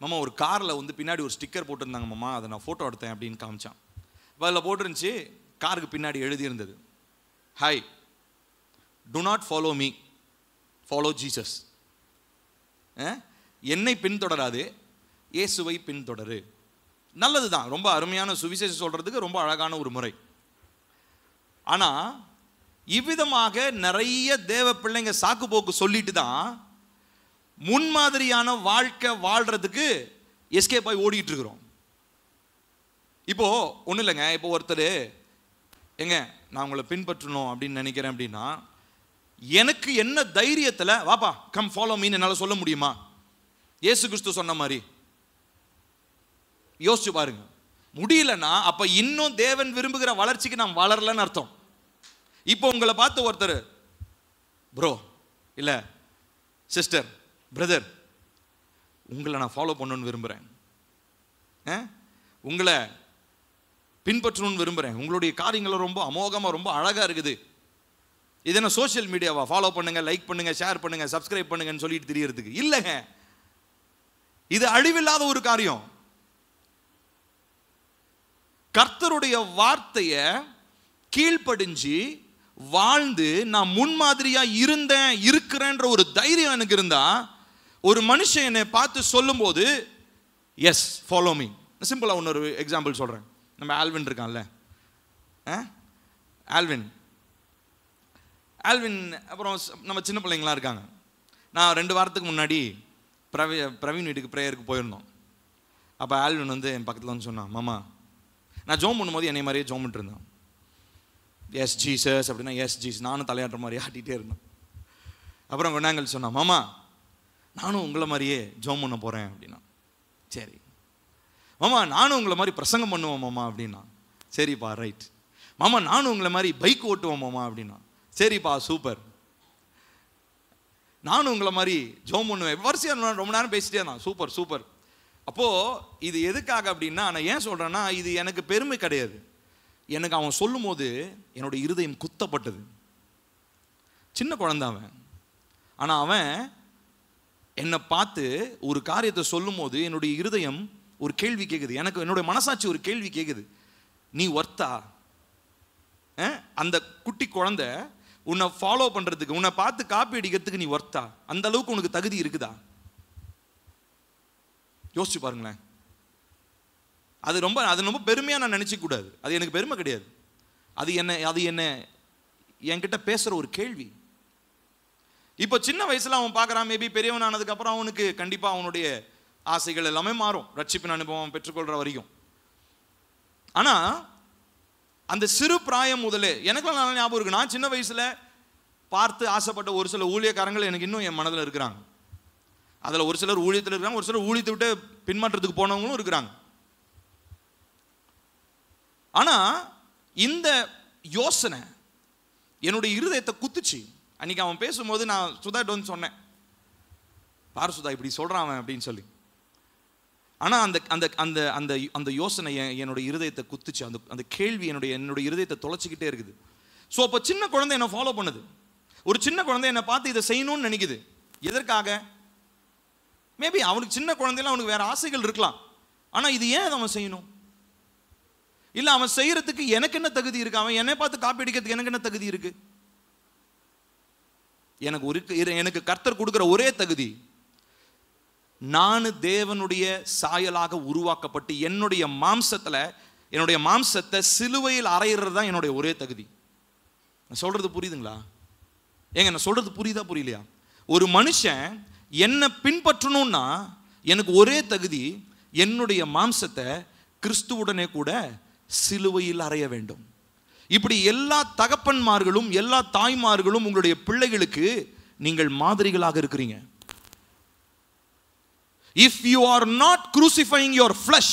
மாமா ஒரு காரில் வந்து பின்னாடி ஒரு ஸ்டிக்கர் போட்டிருந்தாங்க மாமா, அதை நான் ஃபோட்டோ எடுத்தேன் அப்படின்னு காமிச்சான். இப்போ அதில் போட்டிருந்துச்சு, காருக்கு பின்னாடி எழுதியிருந்தது, hi, to not follow me, follow Jesus. என்னை பின்தொடராது, இயேசுவை பின்தொடரு. நல்லது தான், ரொம்ப அருமையான சுவிசேஷம் சொல்றதுக்கு ரொம்ப அழகான ஒரு முறை. ஆனால் இவ்விதமாக நிறைய தேவ பிள்ளைங்க சாக்கு போக்கு சொல்லிட்டு தான் முன்மாதிரியான வாழ்க்கை வாழ்றதுக்கு எஸ்கேப் ஆகி ஓடிட்டு இருக்கிறோம். இப்போ ஒன்றும் இல்லைங்க. இப்போ ஒருத்தர் எங்க நான் உங்களை பின்பற்றணும் அப்படின்னு நினைக்கிறேன் அப்படின்னா, எனக்கு என்ன தைரியத்தில் வாப்பா கம் ஃபாலோ மீன்னு என்னால் சொல்ல முடியுமா? இயேசு கிறிஸ்து சொன்ன மாதிரி யோசிச்சு பாருங்க. முடியலன்னா அப்ப இன்னும் தேவன் விரும்புகிற வளர்ச்சிக்கு நாம் வளரலன்னு அர்த்தம். இப்போ உங்களை பார்த்து ஒருத்தர், ப்ரோ இல்லை சிஸ்டர், பிரதர், உங்களை நான் ஃபாலோ பண்ணணும்னு விரும்புகிறேன், உங்களை பின்பற்றணும்னு விரும்புகிறேன், உங்களுடைய காரியங்கள் ரொம்ப அமோகமாக ரொம்ப அழகாக இருக்குது, இது என்ன சோஷியல் மீடியாவா ஃபாலோ பண்ணுங்க, லைக் பண்ணுங்க, ஷேர் பண்ணுங்க, சப்ஸ்கிரைப் பண்ணுங்கன்னு சொல்லிட்டு தெரியறதுக்கு இல்லைங்க. இது அழிவில்லாத ஒரு காரியம். கர்த்தருடைய வார்த்தையை கீழ்ப்படிஞ்சு வாழ்ந்து நான் முன்மாதிரியா இருக்கிறேன்ற ஒரு தைரியம் எனக்கு இருந்தா, ஒரு மனுஷன் என்னை பார்த்து சொல்லும்போது எஸ் ஃபாலோ மீ. சிம்பிளா இன்னொரு எக்ஸாம்பிள் சொல்றேன். நம்ம ஆல்வின் இருக்கான்ல, ஆல்வின் அப்புறம் நம்ம சின்ன பிள்ளைங்களாம் இருக்காங்க. நான் 2 வாரத்துக்கு முன்னாடி பிரவீன் வீட்டுக்கு ப்ரேயருக்கு போயிருந்தோம். அப்போ ஆல்வின் வந்து என் பக்கத்தில் வந்து சொன்னான், மாமா நான் ஜோம் பண்ணும்போது என்னை மாதிரியே ஜோம் பண்ணிட்டு இருந்தேன். எஸ் ஜீசஸ் அப்படின்னா எஸ் ஜீசஸ் நானும் தலையாட்டுற மாதிரி ஆட்டிகிட்டே இருந்தேன். அப்புறம் கொண்டாங்கல் சொன்னான், மாமா நானும் உங்களை மாதிரியே ஜோம் பண்ண போகிறேன் அப்படின்னா. சரி மாமா நானும் உங்களை மாதிரி பிரசங்கம் பண்ணுவோம் மாமா அப்படின்னா. சரிப்பா ரைட். மாமா நானும் உங்களை மாதிரி பைக் ஓட்டுவோம் மாமா அப்படின்னா. சரிப்பா சூப்பர். நானும் உங்களை மாதிரி ஜோம் பண்ணுவேன். வரிசையாக ரொம்ப நேரம் பேசிட்டே இருந்தான். Super super. அப்போது இது எதுக்காக அப்படின்னா, நான் ஏன் சொல்கிறேன்னா, இது எனக்கு பெருமை கிடையாது. எனக்கு அவன் சொல்லும் போது என்னோட இருதயம் குத்தப்பட்டது. சின்ன குழந்தை அவன். ஆனால் அவன் என்னை பார்த்து ஒரு காரியத்தை சொல்லும் போது என்னுடைய இருதயம் ஒரு கேள்வி கேட்குது. எனக்கு என்னுடைய மனசாட்சி ஒரு கேள்வி கேட்குது, நீ ஒர்த்தா? அந்த குட்டி குழந்தை உன்னை ஃபாலோ பண்ணுறதுக்கு, உன்னை பார்த்து காப்பி அடிக்கிறதுக்கு நீ ஒர்த்தா? அந்த அளவுக்கு உனக்கு தகுதி இருக்குதா? யோசிச்சு பாருங்களேன். அது ரொம்ப பெருமையாக நான் நினச்சிக்க கூடாது. அது எனக்கு பெருமை கிடையாது. அது என்ன என்கிட்ட பேசுகிற ஒரு கேள்வி. இப்போ சின்ன வயசில் அவன் பார்க்குறான். மேபி பெரியவன் ஆனதுக்கப்புறம் அவனுக்கு கண்டிப்பாக அவனுடைய ஆசைகள் எல்லாமே மாறும், ரட்சிப்பின் அனுபவம் பெற்றுக்கொள்கிற வரைக்கும். ஆனால் அந்த சிறு பிராயம் முதலே எனக்குலாம் நல்லா ஞாபகம் இருக்கு. நான் சின்ன வயசில் பார்த்து ஆசைப்பட்ட ஒரு சில ஊழியக்காரங்கள் எனக்கு இன்னும் என் மனதில் இருக்கிறாங்க. அதில் ஒரு சிலர் ஊழியத்தில் இருக்கிறாங்க, ஒரு சிலர் ஊழியத்தை விட்டு பின்மாற்றத்துக்கு போனவங்களும் இருக்கிறாங்க. ஆனால் இந்த யோசனை என்னுடைய இருதயத்தை குத்துச்சு. அன்னைக்கு அவன் பேசும்போது நான் சுதாட்ட வந்து சொன்னேன், பாரு சுதா இப்படி சொல்கிறான் அவன் அப்படின்னு சொல்லி. ஆனால் அந்த அந்த அந்த அந்த அந்த யோசனை என்னுடைய இருதயத்தை குத்துச்சு. அந்த கேள்வி என்னுடைய இருதயத்தை தொலைச்சிக்கிட்டே இருக்குது. ஸோ அப்போ சின்ன குழந்தை என்னை ஃபாலோ பண்ணுது. ஒரு சின்ன குழந்தை என்னை பார்த்து இதை செய்யணும்னு நினைக்குது. எதற்காக? மேபி அவனுக்கு சின்ன குழந்தையில அவனுக்கு வேற ஆசைகள் இருக்கலாம். ஆனால் இது ஏன் அவன் செய்யணும்? இல்லை அவன் செய்யறதுக்கு எனக்கு என்ன தகுதி இருக்கு? அவன் என்னை பார்த்து காப்பி அடிக்கிறதுக்கு எனக்கு என்ன தகுதி இருக்கு? எனக்கு கர்த்தர் கொடுக்கிற ஒரே தகுதி, நான் தேவனுடைய சாயலாக உருவாக்கப்பட்டு என்னுடைய மாம்சத்தை சிலுவையில் அறையிறது தான் என்னுடைய ஒரே தகுதி. நான் சொல்றது புரியுதுங்களா? நான் சொல்றது புரியுதா புரியலையா? ஒரு மனுஷன் என்ன பின்பற்றணும்னா எனக்கு ஒரே தகுதி, என்னுடைய மாம்சத்தை கிறிஸ்துவுடனே கூட சிலுவையில் அறைய வேண்டும். இப்படி எல்லா தகப்பன்மார்களும் எல்லா தாய்மார்களும் உங்களுடைய பிள்ளைகளுக்கு நீங்கள் மாதிரிகளாக இருக்கிறீங்க. If you are not crucifying your flesh,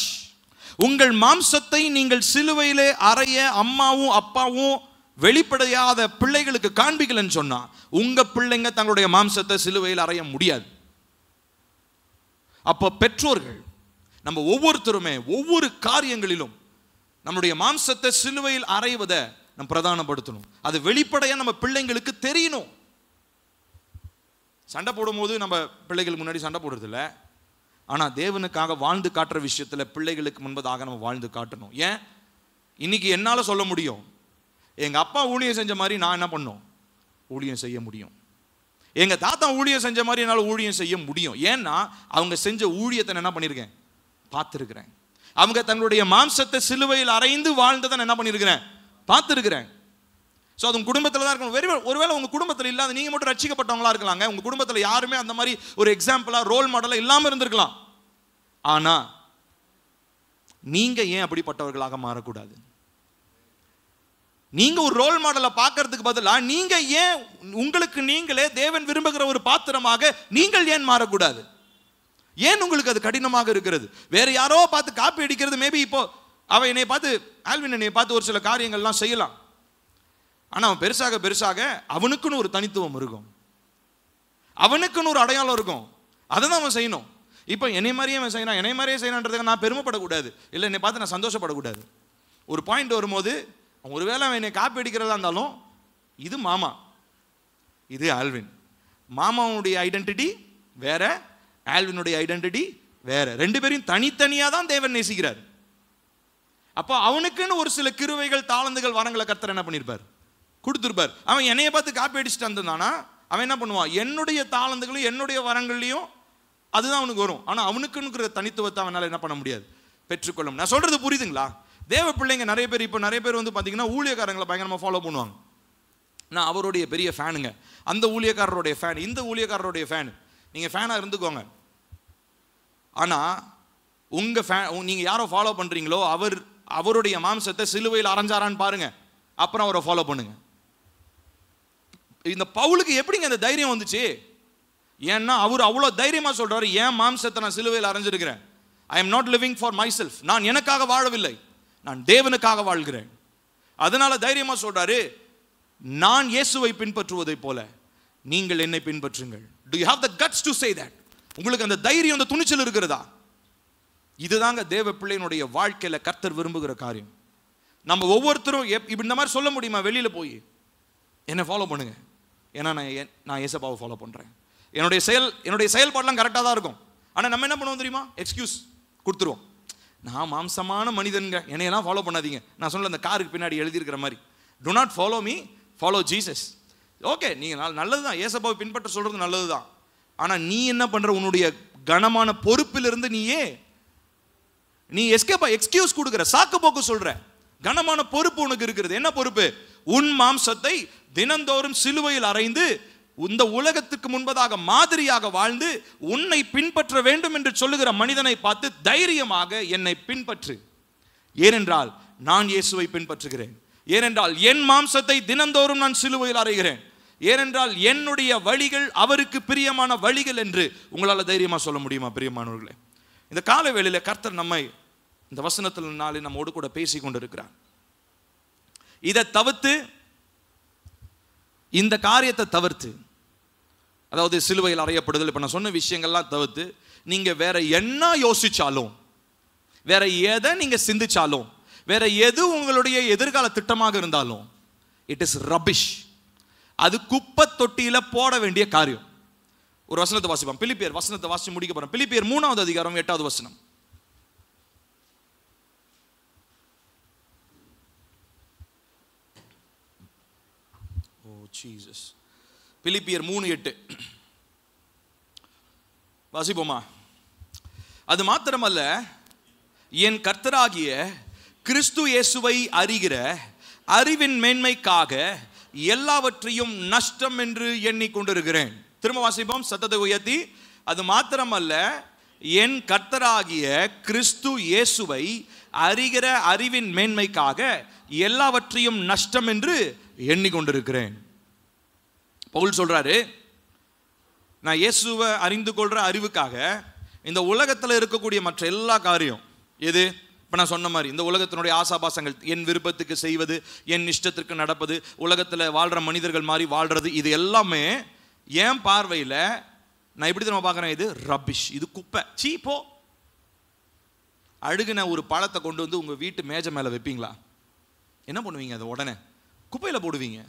உங்கள் மாம்சத்தை நீங்கள் சிலுவையிலே அறைய அம்மாவும் அப்பாவும் வெளிப்படையாத பிள்ளைகளுக்கு காண்பிக்கலன்னு சொன்னா, உங்க பிள்ளைங்க தங்களுடைய மாம்சத்தை சிலுவையில் அறைய முடியாது. அப்ப பெற்றோர்கள் நம்ம ஒவ்வொருத்தருமே ஒவ்வொரு காரியங்களிலும் நம்முடைய மாம்சத்தை சிலுவையில் அறைவதை நம்ம பிரதானப்படுத்தணும். அது வெளிப்படையா நம்ம பிள்ளைங்களுக்கு தெரியணும். சண்டை போடும்போது நம்ம பிள்ளைகளுக்கு முன்னாடி சண்டை போடுறது இல்லை. ஆனால் தேவனுக்காக வாழ்ந்து காட்டுற விஷயத்துல பிள்ளைகளுக்கு முன்பதாக நம்ம வாழ்ந்து காட்டணும். ஏன்? இன்னைக்கு என்னால் சொல்ல முடியும், எங்க அப்பா ஊழியம் செஞ்ச மாதிரி நான் என்ன பண்ணோம்? ஊழியம் செய்ய முடியும். எங்க தாத்தா ஊழியம் செஞ்ச மாதிரி என்னால் ஊழியம் செய்ய முடியும். ஏன்னா அவங்க செஞ்ச ஊழியத்தை நான் என்ன பண்ணியிருக்கேன்? பார்த்துருக்கிறேன். அவங்க தங்களுடைய மாம்சத்தை சிலுவையில் அறைந்து வாழ்ந்ததை நான் என்ன பண்ணியிருக்கிறேன்? பார்த்துருக்கிறேன். ஸோ அது உங்கள் குடும்பத்தில் தான் இருக்கணும். ஒருவேளை உங்கள் குடும்பத்தில் இல்லாத நீங்கள் மட்டும் ரட்சிக்கப்பட்டவங்களா இருக்கலாங்க. உங்கள் குடும்பத்தில் யாருமே அந்த மாதிரி ஒரு எக்ஸாம்பிளாக ரோல் மாடலாக இல்லாமல் இருந்திருக்கலாம். ஆனால் நீங்கள் ஏன் அப்படிப்பட்டவர்களாக மாறக்கூடாது? நீங்கள் ஒரு ரோல் மாடலை பார்க்கறதுக்கு பதிலாக நீங்கள் ஏன் உங்களுக்கு நீங்களே தேவன் விரும்புகிற ஒரு பாத்திரமாக நீங்கள் ஏன் மாறக்கூடாது? ஏன் உங்களுக்கு அது கடினமாக இருக்கிறது? வேற யாரோ பார்த்து காப்பி அடிக்கிறது. மேபி இப்போ அவன் என்னை பார்த்து, ஆல்வின் என்னை பார்த்து ஒரு சில காரியங்கள்லாம் செய்யலாம். ஆனால் அவன் பெருசாக அவனுக்குன்னு ஒரு தனித்துவம் இருக்கும், அவனுக்குன்னு ஒரு அடையாளம் இருக்கும். அதை தான் அவன் செய்யணும். இப்போ என்னை மாதிரியே அவன் செய்யணும், என்னை மாதிரியே செய்யணுன்றதுக்கு நான் பெருமைப்படக்கூடாது, இல்லை என்னை பார்த்து நான் சந்தோஷப்படக்கூடாது. ஒரு பாயிண்ட் வரும்போது ஒருவேளை அவன் என்னை காப்பி அடிக்கிறதா இருந்தாலும், இது மாமா, இது ஆல்வின். மாமாவுடைய ஐடென்டிட்டி வேற, ஆல்வினுடைய ஐடென்டிட்டி வேற. ரெண்டு பேரையும் தனித்தனியாக தான் தேவன் நேசிக்கிறார். அப்போ அவனுக்குன்னு ஒரு சில கிருவைகள், தாளந்துகள், வரங்களை கர்த்தர் என்ன பண்ணியிருப்பார்? கொடுத்துருப்பார். அவன் என்னைய பார்த்து காப்பி அடிச்சுட்டு வந்தானா அவன் என்ன பண்ணுவான், என்னுடைய தாளந்துகளும் என்னுடைய வரங்கள்லையும் அதுதான் அவனுக்கு வரும். ஆனால் அவனுக்குன்னு தனித்துவத்தை அவனால் என்ன பண்ண முடியாது, பெற்றுக்கொள்ளும். நான் சொல்றது புரியுதுங்களா? தேவ பிள்ளைங்க நிறைய பேர் இப்போ நிறைய பேர் வந்து பார்த்தீங்கன்னா ஊழியக்காரங்களை பயங்கரமாக ஃபாலோ பண்ணுவாங்க. நான் அவருடைய பெரிய ஃபேனுங்க, அந்த ஊழியக்காரருடைய ஃபேன், இந்த ஊழியக்காரருடைய ஃபேன். நீங்கள் ஃபேனாக இருந்துக்கோங்க. ஆனால் உங்கள் நீங்கள் யாரோ ஃபாலோ பண்ணுறீங்களோ அவருடைய மாம்சத்தை சிலுவையில் அரைஞ்சாரான்னு பாருங்க, அப்புறம் அவரை ஃபாலோ பண்ணுங்க. இந்த பவுலுக்கு எப்படிங்க அந்த தைரியம் வந்துச்சு? ஏன்னா அவர் அவ்வளோ தைரியமாக சொல்றாரு, என் மாம்சத்தை நான் சிலுவையில் அரைஞ்சிருக்கிறேன். I am not living for myself. நான் எனக்காக வாழவில்லை, நான் தேவனுக்காக வாழ்கிறேன். அதனால தைரியமா சொல்றாரு, நான் இயேசுவை பின்பற்றுவதை போல நீங்கள் என்னை பின்பற்றுங்கள். Do you have the guts to say that? உங்களுக்கு அந்த தைரியம், அந்த துணிச்சல் இருக்கிறதா? இதுதாங்க தேவ பிள்ளையினுடைய வாழ்க்கையில கர்த்தர் விரும்புகிற காரியம். நம்ம ஒவ்வொருத்தரும் இந்த மாதிரி சொல்ல முடியுமா? வெளியில போய் என்னை ஃபாலோ பண்ணுங்க, ஏன்னா நான் இயேசுவை ஃபாலோ பண்றேன், என்னுடைய செயல்பாடுலாம் கரெக்டாக தான் இருக்கும். ஆனால் நம்ம என்ன பண்ணுவோம் தெரியுமா? எக்ஸ்கியூஸ் கொடுத்துருவோம். நான் மாம்சமான மனிதனுங்க, என்னையெல்லாம் ஃபாலோ பண்ணாதீங்க. நான் சொன்ன அந்த காருக்கு பின்னாடி எழுதியிருக்கிற மாதிரி, do not follow me, follow Jesus. Okay, நீங்கள் நல்லது தான், இயேசுவை பின்பற்ற சொல்றது நல்லது தான். ஆனால் நீ என்ன பண்ற? உன்னுடைய கனமான பொறுப்பிலிருந்து நீ எக்ஸ்கியூஸ் கொடுக்குற, சாக்கு போக்கு சொல்ற. கனமான பொறுப்பு உனக்கு இருக்கிறது. என்ன பொறுப்பு? உன் மாம்சத்தை தினந்தோறும் சிலுவையில் அறைந்து இந்த உலகத்துக்கு முன்பதாக மாதிரியாக வாழ்ந்து உன்னை பின்பற்ற வேண்டும் என்று சொல்லுகிற மனிதனை பார்த்து தைரியமாக என்னை பின்பற்று, ஏனென்றால் நான் இயேசுவை பின்பற்றுகிறேன், ஏனென்றால் என் மாம்சத்தை தினந்தோறும் நான் சிலுவையில் அறைகிறேன், ஏனென்றால் என்னுடைய வழிகள் அவருக்கு பிரியமான வழிகள் என்று உங்களால் தைரியமாக சொல்ல முடியுமா? பிரியமானவர்களே, இந்த கால வேளையில கர்த்தர் நம்மை இந்த வசனத்தில் நாளை நம்மோடு கூட பேசி கொண்டிருக்கிறார். இதை தவிர்த்து, இந்த காரியத்தை தவிர்த்து, அதாவது சிலுவையில் அறையப்படுதல், இப்போ நான் சொன்ன விஷயங்கள்லாம் தவிர்த்து நீங்க வேற என்ன யோசிச்சாலும், வேற எதை நீங்க சிந்திச்சாலும், வேற எது உங்களுடைய எதிர்கால திட்டமாக இருந்தாலும், இட் இஸ் ரபிஷ். அது குப்பை தொட்டியில போட வேண்டிய காரியம். ஒரு வசனத்தை வாசிப்போம். பிலிப்பியர் வசனத்தை வாசி முடிக்க போறோம். பிலிப்பியர் 3வது அதிகாரம் 8வது வசனம். ஓ ஜீசஸ். பிலிப்பியர் 3:8 வாசிப்போமா? அது மாத்திரமல்ல, என் கர்த்தராகிய கிறிஸ்து இயேசுவை அறிகிற அறிவின் மேன்மைக்காக எல்லாவற்றையும் நஷ்டம் என்று எண்ணிக்கொண்டிருக்கிறேன். திரும்ப வாசிப்போம், சத்தத்தை உயர்த்தி. அது மாத்திரமல்ல, என் கர்த்தராகிய கிறிஸ்து இயேசுவை அறிகிற அறிவின் மேன்மைக்காக எல்லாவற்றையும் நஷ்டம் என்று எண்ணிக்கொண்டிருக்கிறேன். பவுல் சொல்றாரு, நான் இயேசுவை அறிந்து கொள்ற அறிவுக்காக இந்த உலகத்தில் இருக்கக்கூடிய மற்ற எல்லா காரியம் எது? இப்போ நான் சொன்ன மாதிரி இந்த உலகத்தினுடைய ஆசாபாசங்கள், என் விருப்பத்துக்கு செய்வது, என் இஷ்டத்திற்கு நடப்பது, உலகத்தில் வாழ்கிற மனிதர்கள் மாதிரி வாழ்றது, இது எல்லாமே என் பார்வையில் நான் எப்படி நம்ம பார்க்குறேன்? இது ரபிஷ், இது குப்பை, சீப்போ. அழுகுன ஒரு பழத்தை கொண்டு வந்து உங்கள் வீட்டு மேஜை மேலே வைப்பீங்களா? என்ன பண்ணுவீங்க? அதை உடனே குப்பையில் போடுவீங்க.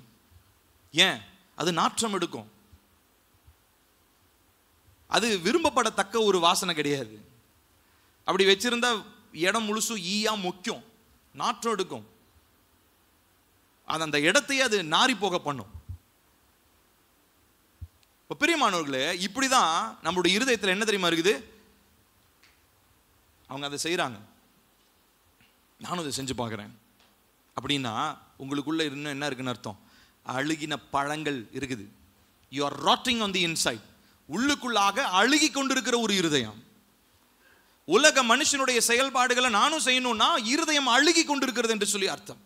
ஏன்? அது நாற்றம் எடுக்கும். அது விரும்பப்படத்தக்க ஒரு வாசனை கிடையாது. அப்படி வச்சிருந்தா இடம் முழுசும் ஈயா முக்கியம், நாற்றம் எடுக்கும். அது அந்த இடத்தையே அது நாரி போக பண்ணும். பிரியமானவர்களே, இப்படிதான் நம்மளுடைய இருதயத்தில் என்ன தெரியுமா இருக்குது? அவங்க அதை செய்யறாங்க, நானும் அதை செஞ்சு பார்க்குறேன் அப்படின்னா உங்களுக்குள்ள இன்னும் என்ன இருக்குன்னு அர்த்தம்? அழுகின பழங்கள் இருக்குது. You are rotting on the inside. உள்ளுக்குள்ளாக அழுகி கொண்டிருக்கிற ஒரு இருதயம். உலக மனுஷனுடைய செயல்பாடுகளை நானும் செய்யணும்னா இருதயம் அழுகி கொண்டிருக்கிறது என்று சொல்லி அர்த்தம்.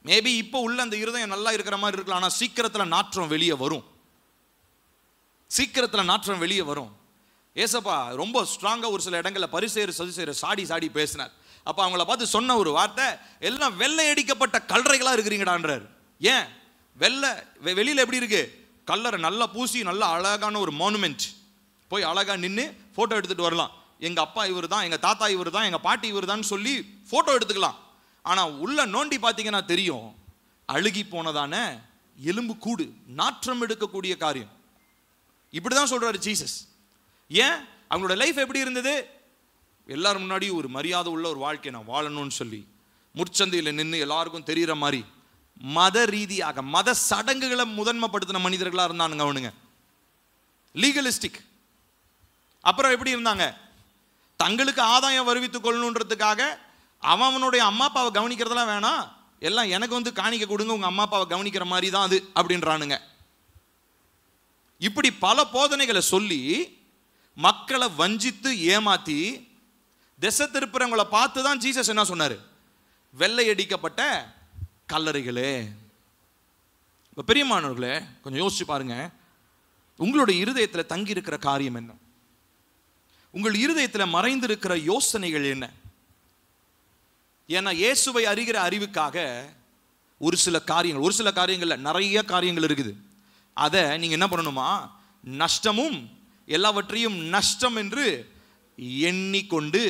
மேபி இப்போ உள்ள அந்த இருதயம் நல்லா இருக்கிற மாதிரி இருக்கலாம், ஆனால் சீக்கிரத்தில் நாற்றம் வெளியே வரும். சீக்கிரத்தில் நாற்றம் வெளியே வரும். ஏசப்பா ரொம்ப ஸ்ட்ராங்காக ஒரு சில இடங்களில் பரிசேயர் சதுசேயர் சாடி பேசினார். அப்போ அவங்கள பார்த்து சொன்ன ஒரு வார்த்தை, எல்லாம் வெள்ளை அடிக்கப்பட்ட கல்லறைகளாக இருக்கிறீங்கடான்றார். ஏன்? வெளியில் எப்படி இருக்கு? கல்லறை நல்லா பூசி நல்ல அழகான ஒரு மானுமெண்ட், போய் அழகாக நின்று ஃபோட்டோ எடுத்துகிட்டு வரலாம். எங்கள் அப்பா இவர் தான், எங்கள் தாத்தா இவர் தான், எங்கள் பாட்டி இவர் தான் சொல்லி ஃபோட்டோ எடுத்துக்கலாம். ஆனால் உள்ள நோண்டி பார்த்தீங்கன்னா தெரியும், அழுகி போனதான எலும்பு கூடு, நாற்றம் எடுக்கக்கூடிய காரியம். இப்படி தான் சொல்கிறாரு ஜீசஸ். ஏன்? அவங்களோட லைஃப் எப்படி இருந்தது? எல்லாரும் முன்னாடி ஒரு மரியாதை உள்ள ஒரு வாழ்க்கை நான் வாழணும்னு சொல்லி முற்சந்தையில் நின்று எல்லாருக்கும் தெரிகிற மாதிரி மத ரீதியாக மத சடங்குகளை முதன்மைப்படுத்தின மனிதர்களா இருந்தானுங்க அவனுங்க. லீகலிஸ்டிக். அப்புறம் எப்படி இருந்தாங்க? தங்களுக்கு ஆதாயம் வருவித்துக் கொள்ளணுன்றதுக்காக அவனுடைய அம்மா அப்பாவை கவனிக்கிறதெல்லாம் வேணாம், எல்லாம் எனக்கு வந்து காணிக்க கொடுங்க, உங்க அம்மா அப்பாவை கவனிக்கிற மாதிரி தான் அது அப்படின்றானுங்க. இப்படி பல போதனைகளை சொல்லி மக்களை வஞ்சித்து ஏமாத்தி திசை திருப்புறவங்களை பார்த்து தான் ஜீசஸ் என்ன சொன்னாரு? வெள்ளையடிக்கப்பட்ட கல்லறைகளே. இப்போ பிரியமானவர்களே, கொஞ்சம் யோசிச்சு பாருங்க, உங்களுடைய இருதயத்தில் தங்கி இருக்கிற காரியம் என்ன? உங்கள் இருதயத்தில் மறைந்திருக்கிற யோசனைகள் என்ன? ஏன்னா இயேசுவை அறிகிற அறிவுக்காக ஒரு சில காரியங்கள்ல நிறைய காரியங்கள் இருக்குது. அதை நீங்க என்ன பண்ணணுமா? நஷ்டமும் எல்லாவற்றையும் நஷ்டம் என்று எண்ணிக்கொண்டு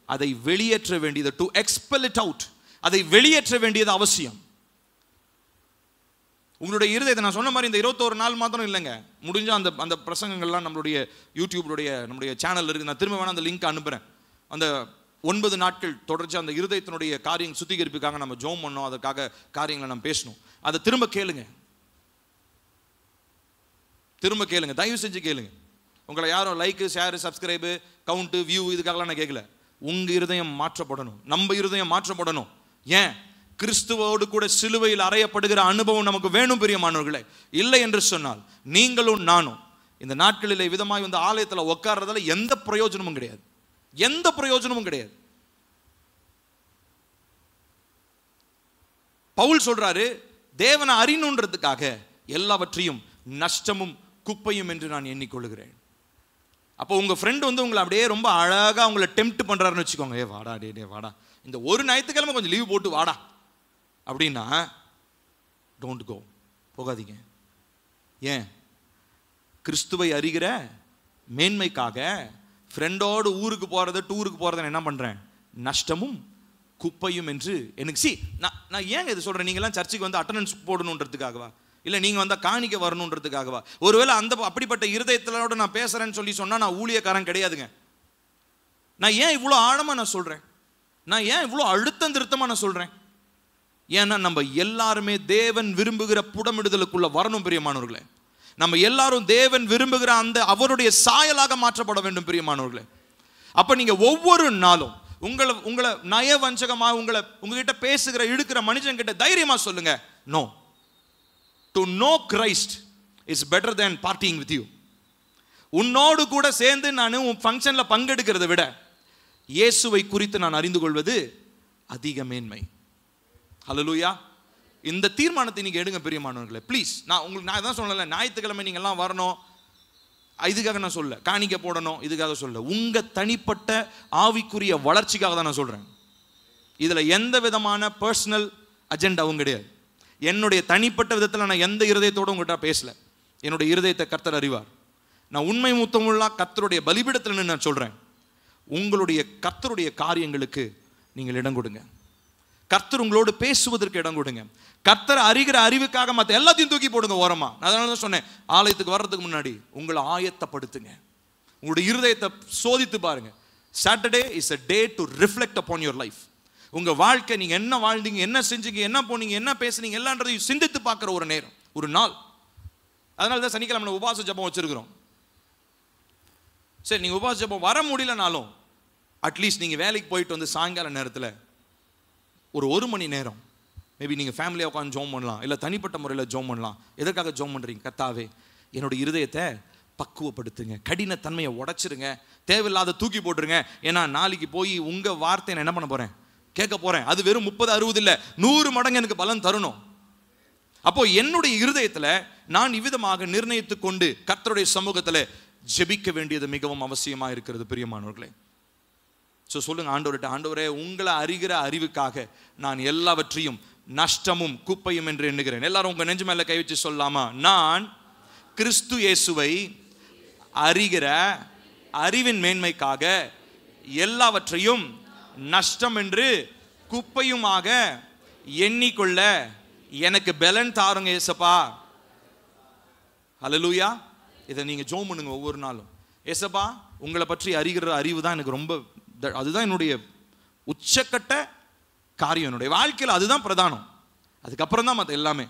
அதை வெளியேற்ற வேண்டியது, டு எக்ஸ்பெல் இட் அவுட், அதை வெளியேற்ற வேண்டியது அவசியம். உங்களுடைய இருதயத்தை நான் சொன்ன மாதிரி இந்த 21 நாள் மாத்திரம் இல்லைங்க, முடிஞ்ச அந்த பிரசங்கங்கள்லாம் நம்மளுடைய யூடியூப்னுடைய நம்முடைய சேனல் இருக்குது. நான் திரும்ப வேணா அந்த லிங்க் அனுப்புகிறேன். அந்த 9 நாட்கள் தொடர்ச்சி அந்த இருதயத்தினுடைய காரியம் சுத்திகரிப்புக்காக நம்ம ஜோம் பண்ணோம், அதுக்காக காரியங்களை நம்ம பேசணும். அதை திரும்ப கேளுங்க, தயவு செஞ்சு கேளுங்க. உங்களை யாரும் like, share, subscribe, count, view இதுக்காகலாம் நான் கேட்கல. உங்க இருதயம் மாற்றப்படணும், நம்ம இருதயம் மாற்றப்படணும். ஏன்? கிறிஸ்துவோடு கூட சிலுவையில் அறையப்படுகிற அனுபவம் நமக்கு வேணும் பிரியமானவர்களே. இல்லை என்று சொன்னால் நீங்களும் நானும் இந்த நாட்களில் விதமாய் வந்து ஆலயத்தில் உட்கார்றதால எந்த பிரயோஜனமும் கிடையாது. பவுல் சொல்றாரு, தேவனை அறியணுன்றதுக்காக எல்லாவற்றையும் நஷ்டமும் குப்பையும் என்று நான் எண்ணிக்கொள்கிறேன். அப்போ உங்க ஃப்ரெண்ட் வந்து உங்களை அப்படியே ரொம்ப அழகா உங்களை டெம்ப்ட் பண்றாருன்னு வச்சுக்கோங்க. வாடா டே வாடா, இந்த ஒரு ஞாயிற்றுக்கிழமை கொஞ்சம் லீவ் போட்டு வாடா அப்படின்னா டோன்ட் கோ, போகாதீங்க. ஏன்? கிறிஸ்துவை அறிகிற மேன்மைக்காக ஃப்ரெண்டோடு ஊருக்கு போறது, டூருக்கு போறதை என்ன பண்றேன்? நஷ்டமும் குப்பையும் என்று எனக்கு நான் ஏங்க இது சொல்றேன்? நீங்களாம் சர்ச்சுக்கு வந்து அட்டண்டன்ஸ் போடணுன்றதுக்காகவா? இல்லை நீங்கள் வந்தால் காணிக்க வரணுன்றதுக்காகவா? ஒருவேளை அப்படிப்பட்ட இருதயத்திலோட நான் பேசுறேன்னு சொல்லி சொன்னால் நான் ஊழியக்காரன் கிடையாதுங்க. நான் ஏன் இவ்வளோ ஆழமாக நான் சொல்றேன்? நான் ஏன் இவ்வளோ அழுத்தம் திருத்தமாக நான் சொல்றேன்? ஏன்னா நம்ம எல்லாருமே தேவன் விரும்புகிற புடமிடுதலுக்குள்ள வரணும் பிரியமானவர்களே. நம்ம எல்லாரும் தேவன் விரும்புகிற அந்த அவருடைய சாயலாக மாற்றப்பட வேண்டும் பிரியமானவர்களே. அப்ப நீங்க ஒவ்வொரு நாளும் உங்களை நயவஞ்சகமாக உங்ககிட்ட பேசுகிற இழுக்கிற மனுஷன் கிட்ட தைரியமா சொல்லுங்க, no, to know Christ is better than parting with you. உன்னோடு கூட சேர்ந்து நான் உன் ஃபங்க்ஷன்ல பங்கெடுக்கிறத விட இயேசுவை குறித்து நான் அறிந்து கொள்வது அதிக மேன்மை. ஹல்லேலூயா. இந்த தீர்மானத்தை நீங்க எடுங்க பிரியமானவர்களே, ப்ளீஸ். நான் தான் சொல்லல ஞாயிற்றுக்கிழமை நீங்க எல்லாம் வரணும், இதுக்காக நான் சொல்ல, காணிக்க போடணும் இதுக்காக சொல்ல, உங்க தனிப்பட்ட ஆவிக்குரிய வளர்ச்சிக்காக தான் நான் சொல்றேன். இதுல எந்த விதமான பர்சனல் அஜெண்டாவும் கிடையாது. என்னுடைய தனிப்பட்ட விதத்தில் நான் எந்த இருதயத்தோடு உங்கள்கிட்ட பேசல. என்னுடைய இருதயத்தை கர்த்தர் அறிவார். நான் உண்மை முத்தமுள்ள கர்த்தருடைய பலிபீடத்தில் நான் சொல்றேன், உங்களுடைய கர்த்தருடைய காரியங்களுக்கு நீங்கள் இடம் கொடுங்க. கர்த்தர் உங்களோடு பேசுவதற்கு இடம் கொடுங்க. கர்த்தர் அறிகிற அறிவுக்காக மற்ற எல்லாத்தையும் தூக்கி போடுங்க ஓரமா. அதனால தான் சொன்னேன், ஆலயத்துக்கு வர்றதுக்கு முன்னாடி உங்களை ஆயத்தப்படுத்துங்க. உங்களுடைய இருதயத்தை சோதித்து பாருங்க. Saturday is a day to reflect upon your life. உங்க வாழ்க்கை நீங்க என்ன வாழ்ந்தீங்க, என்ன செஞ்சீங்க, என்ன போனீங்க, என்ன பேசுனீங்க எல்லான்றதையும் சிந்தித்து பார்க்குற ஒரு நேரம், ஒரு நாள். அதனால தான் சனிக்கிழமை உபவாச ஜெபம் வச்சிருக்கிறோம். சரி, நீங்க உபவாச ஜெபம் வர முடியலனாலும் அட்லீஸ்ட் நீங்க வேலைக்கு போயிட்டு வந்து சாயங்கால நேரத்தில் ஒரு மணி நேரம் மேபி நீங்கள் ஃபேமிலியாக உட்காந்து ஜோம் பண்ணலாம், இல்லை தனிப்பட்ட முறையில் ஜோம் பண்ணலாம். எதற்காக ஜோம் பண்ணுறீங்க? கர்த்தாவே என்னோட இருதயத்தை பக்குவப்படுத்துங்க, கடினத்தன்மையை உடைச்சிருங்க, தேவையில்லாத தூக்கி போட்டுருங்க. ஏன்னா நாளைக்கு போய் உங்கள் வார்த்தையை நான் என்ன பண்ண போகிறேன்? கேட்க போகிறேன். அது வெறும் 30, 60 இல்லை, 100 மடங்கு எனக்கு பலன் தரணும். அப்போ என்னுடைய இருதயத்தில் நான் இவ்விதமாக நிர்ணயித்து கொண்டு கர்த்தருடைய சமூகத்தில் ஜெபிக்க வேண்டியது மிகவும் அவசியமாக இருக்கிறது பிரியமானவர்களே. ஸோ சொல்லுங்க ஆண்டவர்கிட்ட, ஆண்டவரே உங்களை அறிகிற அறிவுக்காக நான் எல்லாவற்றையும் நஷ்டமும் குப்பையும் என்று எண்ணுகிறேன். எல்லாரும் உங்க நெஞ்சு மேல கை வச்சு சொல்லலாமா? நான் கிறிஸ்து இயேசுவை அறிகிற அறிவின் மேன்மைக்காக எல்லாவற்றையும் நஷ்டம் என்று குப்பையுமாக எண்ணிக்கொள்ள எனக்கு பலன் தாருங்க ஏசப்பா. ஹல்லேலூயா. இதை நீங்க ஜெபம் பண்ணுங்க ஒவ்வொரு நாளும். ஏசப்பா உங்களை பற்றி அறிகிற அறிவு தான் எனக்கு ரொம்ப, அதுதான் என்னுடைய உச்சக்கட்ட காரியம், என்னுடைய வாழ்க்கையில் அதுதான் பிரதானம். அதுக்கப்புறம் தான் மற்ற எல்லாமே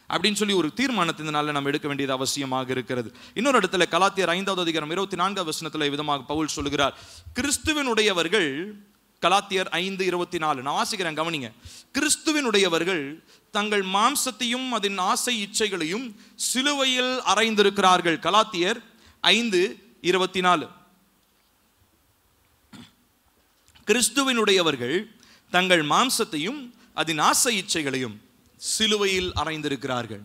அப்படின்னு சொல்லி ஒரு தீர்மானத்தினால நம்ம எடுக்க வேண்டியது அவசியமாக இருக்கிறது. இன்னொரு இடத்துல கலாத்தியர் 5வது அதிகாரம் 24வது வசனத்துல விதமாக பவுல் சொல்லுகிறார், கிறிஸ்துவினுடையவர்கள், கலாத்தியர் 5:24 நான் வாசிக்கிறேன், கவனிங்க. கிறிஸ்துவினுடையவர்கள் தங்கள் மாம்சத்தையும் அதன் ஆசை இச்சைகளையும் சிலுவையில் அறைந்திருக்கிறார்கள். கலாத்தியர் 5:24. கிறிஸ்துவினுடையவர்கள் தங்கள் மாம்சத்தையும் அதன் ஆசை இச்சைகளையும் சிலுவையில் அறைந்திருக்கிறார்கள்.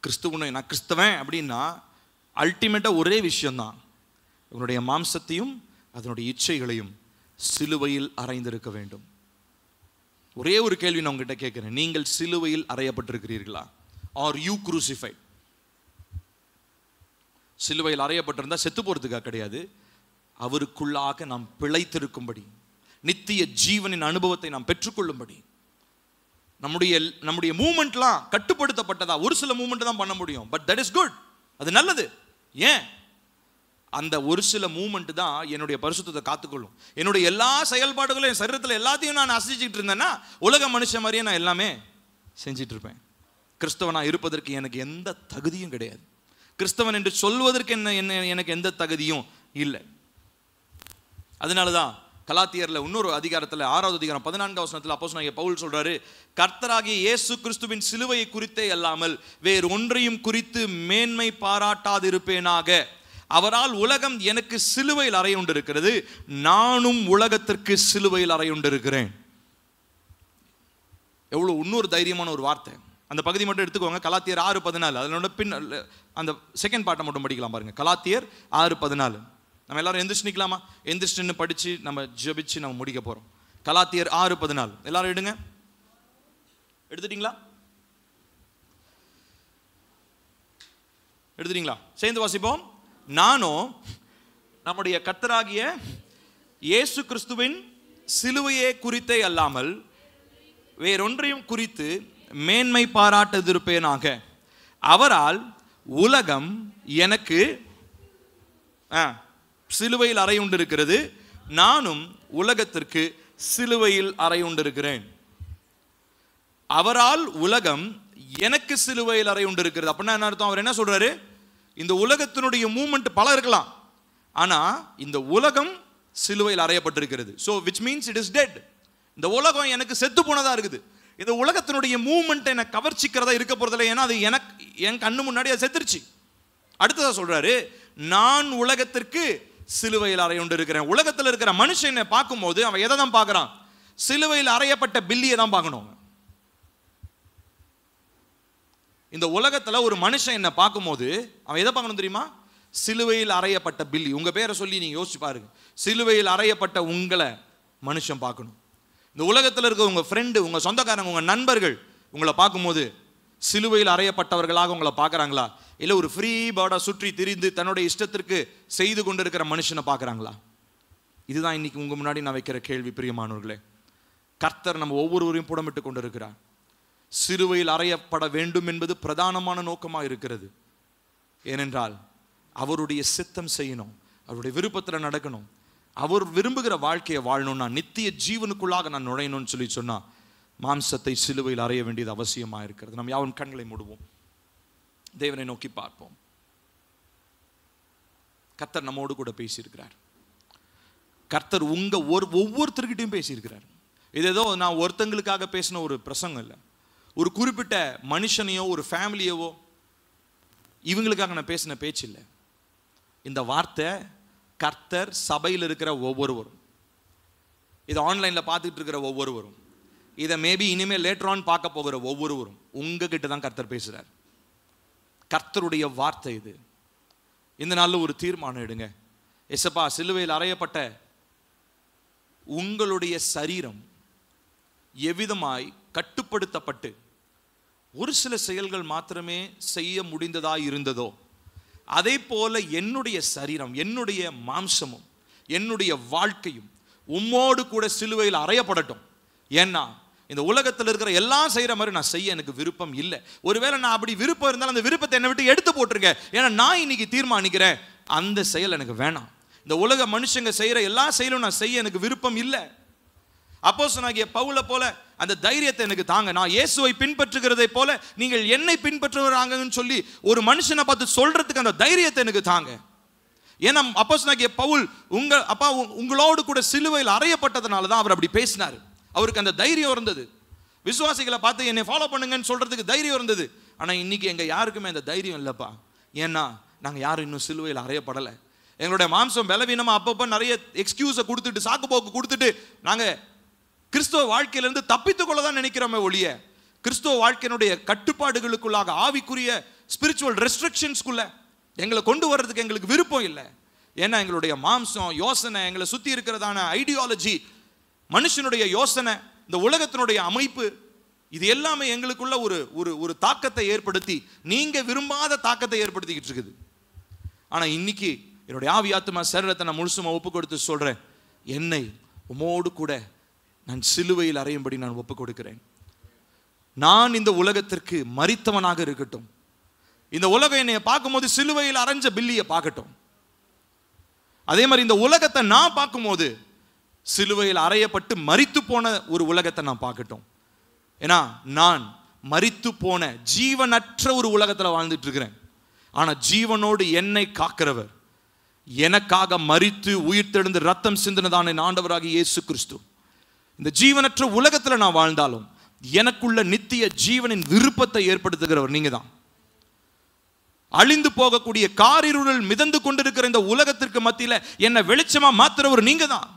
கிறிஸ்துவனை, நான் கிறிஸ்தவன் அப்படின்னா அல்டிமேட்டா ஒரே விஷயம்தான், உன்னுடைய மாம்சத்தையும் அதனுடைய இச்சைகளையும் சிலுவையில் அறைந்திருக்க வேண்டும். ஒரே ஒரு கேள்வி நான் உங்ககிட்ட கேட்கிறேன், நீங்கள் சிலுவையில் அறையப்பட்டிருக்கிறீர்களா? Are you crucified? சிலுவையில் அறையப்பட்டிருந்தா செத்து போறதுக்காக கிடையாது, அவருக்குள்ளாக நாம் பிழைத்திருக்கும்படி, நித்திய ஜீவனின் அனுபவத்தை நாம் பெற்றுக்கொள்ளும்படி. நம்முடைய மூமெண்ட்லாம் கட்டுப்படுத்தப்பட்டதா? ஒரு சில மூமெண்ட் தான் பண்ண முடியும், பட் தட் இஸ் குட், அது நல்லது. ஏன்? அந்த ஒரு சில மூமெண்ட் தான் என்னுடைய பரிசுத்தத்தை காத்துக்கொள்ளும். என்னுடைய எல்லா செயல்பாடுகளும், என் சரீரத்தில் எல்லாத்தையும் நான் அசைச்சிட்டு இருந்தேன்னா உலக மனுஷன் மாதிரியே நான் எல்லாமே செஞ்சிட்டு இருப்பேன். கிறிஸ்தவனா இருப்பதற்கு எனக்கு எந்த தகுதியும் கிடையாது. கிறிஸ்தவன் என்று சொல்வதற்கு எனக்கு எந்த தகுதியும் இல்லை. அதனாலதான் கலாத்தியர்ல இன்னொரு அதிகாரத்துல 6வது அதிகாரம் 14வது வசனத்துல அப்போஸ்தலனாகிய பவுல் சொல்றாரு, கர்த்தராகிய இயேசு கிறிஸ்துவின் சிலுவையை குறித்தே அல்லாமல் வேறு ஒன்றையும் குறித்து மேன்மை பாராட்டாதிருப்பேனாக. அவரால் உலகம் எனக்கு சிலுவையில் அறையுண்டிருக்கிறது, நானும் உலகத்திற்கு சிலுவையில் அறையுண்டிருக்கிறேன். எவ்வளவு இன்னொரு தைரியமான ஒரு வார்த்தை. அந்த பகுதி மட்டும் எடுத்துக்கோங்க, கலாத்தியர் 6:14. அதனோட பின் அந்த செகண்ட் பார்ட்டை மட்டும் படிக்கலாம் பாருங்க. கலாத்தியர் 6:14. நம்ம எல்லாரும் எந்திரிச்சு நிக்கலாமா? எந்திரிச்சு படிச்சு நம்ம ஜெபிச்சு நம்ம முடிக்க போறோம். கலாத்தியர் 6:14 எல்லாரும் எடுங்க. எடுத்துட்டீங்களா? எடுத்துட்டீங்களா? சேர்ந்து வாசிப்போம். நானோ நம்முடைய கர்த்தராகிய இயேசு கிறிஸ்துவின் சிலுவையை குறித்தே அல்லாமல் வேறொன்றையும் குறித்து மேன்மை பாராட்டாதிருப்பேனாக. அவரால் உலகம் எனக்கு சிலுவையில் அறையுண்டிருக்கிறது, நானும் உலகத்திற்கு சிலுவையில் அறையுண்டிருக்கிறேன். அவரால் உலகம் எனக்கு சிலுவையில் அறையுண்டிருக்கிறது. அப்படின்னா என்ன அர்த்தம்? அவர் என்ன சொல்றாரு? இந்த உலகத்தினுடைய மூவ்மெண்ட் பல இருக்கலாம், ஆனா இந்த உலகம் சிலுவையில் அறையப்பட்டிருக்கிறது. So which means it is dead. இந்த உலகம் எனக்கு செத்து போனதா இருக்குது. இந்த உலகத்தினுடைய மூவ்மெண்ட் என்ன கவர்ச்சிக்கிறதா இருக்க போறதில்லை, ஏன்னா அது எனக்கு என் கண்ணு முன்னாடி அது செத்துருச்சு. அடுத்ததா சொல்றாரு, நான் உலகத்திற்கு சிலுவையில் அறையுண்டிருக்கிறேன். உலகத்தில் இருக்கிற மனுஷனை பார்க்கும்போது அவன் எதை தான் பார்க்கறான்? சிலுவையில் அறையப்பட்ட பில்லியை தான் பார்க்கணும். இந்த உலகத்துல ஒரு மனுஷன் என்ன பார்க்கும்போது அவன் எதை பார்க்கணும் தெரியுமா? சிலுவையில் அறையப்பட்ட பில்லி. உங்க பேரை சொல்லி நீங்க யோசிச்சு பாருங்க. சிலுவையில் அறையப்பட்ட உங்களை மனுஷன் பார்க்கணும். இந்த உலகத்தில் இருக்க உங்க ஃப்ரெண்டு, உங்க சொந்தக்காரங்க, உங்க நண்பர்கள் உங்களை பார்க்கும்போது சிலுவையில் அறையப்பட்டவர்களாக உங்களை பார்க்கறாங்களா, இல்லை ஒரு ஃப்ரீ பேர்டா சுற்றி திரிந்து தன்னுடைய இஷ்டத்திற்கு செய்து கொண்டிருக்கிற மனுஷனை பார்க்கறாங்களா? இதுதான் இன்னைக்கு உங்க முன்னாடி நான் வைக்கிற கேள்வி. பிரியமானவர்களே, கர்த்தர் நம்ம ஒவ்வொருவரையும் புடமிட்டு கொண்டிருக்கிறார். சிலுவையில் அறையப்பட வேண்டும் என்பது பிரதானமான நோக்கமாக இருக்கிறது. ஏனென்றால் அவருடைய சித்தம் செய்யணும், அவருடைய விருப்பத்தில் நடக்கணும். அவர் விரும்புகிற வாழ்க்கையை வாழணும்னா, நித்திய ஜீவனுக்குள்ளாக நான் நுழையணும்னு சொல்லி சொன்னா மாம்சத்தை சிலுவையில் அறைய வேண்டியது அவசியமாக இருக்கிறது. நம்ம யாவன் கண்களை மூடுவோம், தேவனை நோக்கி பார்ப்போம். கர்த்தர் நம்மோடு கூட பேசியிருக்கிறார். கர்த்தர் ஒவ்வொருத்தர்கிட்டையும் பேசியிருக்கிறார். இது ஏதோ நான் ஒருத்தங்களுக்காக பேசின ஒரு பிரசங்கம் இல்லை, ஒரு குறிப்பிட்ட மனுஷனையோ ஒரு ஃபேமிலியவோ இவங்களுக்காக நான் பேசின பேச்சு இல்லை. இந்த வார்த்தை கர்த்தர் சபையில் இருக்கிற ஒவ்வொருவரும், இதை ஆன்லைனில் பார்த்துட்டு இருக்கிற ஒவ்வொருவரும், இதை மேபி இனிமேல் லேட்டர் ஆன் பார்க்க போகிற ஒவ்வொருவரும் உங்ககிட்ட தான் கர்த்தர் பேசுகிறார். கர்த்தருடைய வார்த்தை இது. இந்த நாளில் ஒரு தீர்மானம் எடுங்க. எசப்பா, சிலுவையில் அறையப்பட்ட உங்களுடைய சரீரம் எவ்விதமாய் கட்டுப்படுத்தப்பட்டு ஒரு சில செயல்கள் மாத்திரமே செய்ய முடிந்ததா இருந்ததோ, அதே போல என்னுடைய சரீரம், என்னுடைய மாம்சமும் என்னுடைய வாழ்க்கையும் உம்மோடு கூட சிலுவையில் அறையப்படட்டும். ஏன்னா இந்த உலகத்தில் இருக்கிற எல்லாம் செய்யற மாதிரி நான் செய்ய எனக்கு விருப்பம் இல்லை. ஒருவேளை நான் அப்படி விருப்பம் இருந்தாலும் அந்த விருப்பத்தை என்னை விட்டு எடுத்து போட்டுருங்க. ஏன்னா நான் இன்னைக்கு தீர்மானிக்கிறேன், அந்த செயல் எனக்கு வேணாம். இந்த உலக மனுஷங்க செய்யற எல்லா செயலும் நான் செய்ய எனக்கு விருப்பம் இல்லை. அப்போஸ்தலனாகிய பவுலை போல அந்த தைரியத்தை எனக்கு தாங்க. நான் இயேசுவை பின்பற்றுகிறதை போல நீங்கள் என்னை பின்பற்றுகிறாங்கன்னு சொல்லி ஒரு மனுஷனை பார்த்து சொல்றதுக்கு அந்த தைரியத்தை எனக்கு தாங்க. ஏன்னா அப்போஸ்தலனாகிய பவுல் உங்களோடு கூட சிலுவையில் அறையப்பட்டதனால தான் அவர் அப்படி பேசினார். அவருக்கு அந்த தைரியம் இருந்தது. விசுவாசிகளை பார்த்து என்னை ஃபாலோ பண்ணுங்கன்னு சொல்றதுக்கு தைரியம் இருந்தது. ஆனால் இன்னைக்கு எங்க யாருக்குமே அந்த தைரியம் இல்லைப்பா. ஏன்னா நாங்கள் யாரும் இன்னும் சிலுவையில் அறையப்படலை. எங்களுடைய மாம்சம் பலவீனமாக அப்பப்போ நிறைய எக்ஸ்கியூஸை கொடுத்துட்டு, சாக்கு போக்கு கொடுத்துட்டு, நாங்கள் கிறிஸ்துவ வாழ்க்கையிலிருந்து தப்பித்து கொள்ள தான் நினைக்கிறோமே ஒழிய கிறிஸ்துவ வாழ்க்கையினுடைய கட்டுப்பாடுகளுக்குள்ளாக ஆவிக்குரிய ஸ்பிரிச்சுவல் ரெஸ்ட்ரிக்ஷன்ஸ்குள்ள எங்களை கொண்டு வர்றதுக்கு எங்களுக்கு விருப்பம் இல்லை. ஏன்னா எங்களுடைய மாம்சம் யோசனை, எங்களை சுற்றி இருக்கிறதான ஐடியாலஜி, மனுஷனுடைய யோசனை, இந்த உலகத்தினுடைய அமைப்பு, இது எல்லாமே எங்களுக்குள்ள ஒரு தாக்கத்தை ஏற்படுத்தி, நீங்க விரும்பாத தாக்கத்தை ஏற்படுத்திக்கிட்டு இருக்குது. ஆனா இன்னைக்கு என்னுடைய ஆவி ஆத்துமா சரீரத்தை நான் முழுசுமா ஒப்பு கொடுத்து சொல்றேன், என்னை உமோடு கூட நான் சிலுவையில் அறையும்படி நான் ஒப்பு கொடுக்கிறேன். நான் இந்த உலகத்திற்கு மரித்தவனாக இருக்கட்டும். இந்த உலகம் என்னை பார்க்கும்போது சிலுவையில் அரைஞ்ச பில்லியை பார்க்கட்டும். அதே மாதிரி இந்த உலகத்தை நான் பார்க்கும்போது சிலுவையில் அறையப்பட்டு மரித்து போன ஒரு உலகத்தை நான் பார்க்கட்டும். ஏன்னா நான் மரித்து போன ஜீவனற்ற ஒரு உலகத்தில் வாழ்ந்துட்டு இருக்கிறேன். ஆனா ஜீவனோடு என்னை காக்கிறவர், எனக்காக மரித்து உயிர்த்தெழுந்து ரத்தம் சிந்தினதான ஆண்டவராகிய இயேசு கிறிஸ்து, இந்த ஜீவனற்ற உலகத்தில் நான் வாழ்ந்தாலும் எனக்குள்ள நித்திய ஜீவனின் விருப்பத்தை ஏற்படுத்துகிறவர் நீங்க தான். அழிந்து போகக்கூடிய காரிருளில் மிதந்து கொண்டிருக்கிற இந்த உலகத்திற்கு மத்தியில என்ன வெளிச்சமா மாத்துறவர் நீங்க தான்.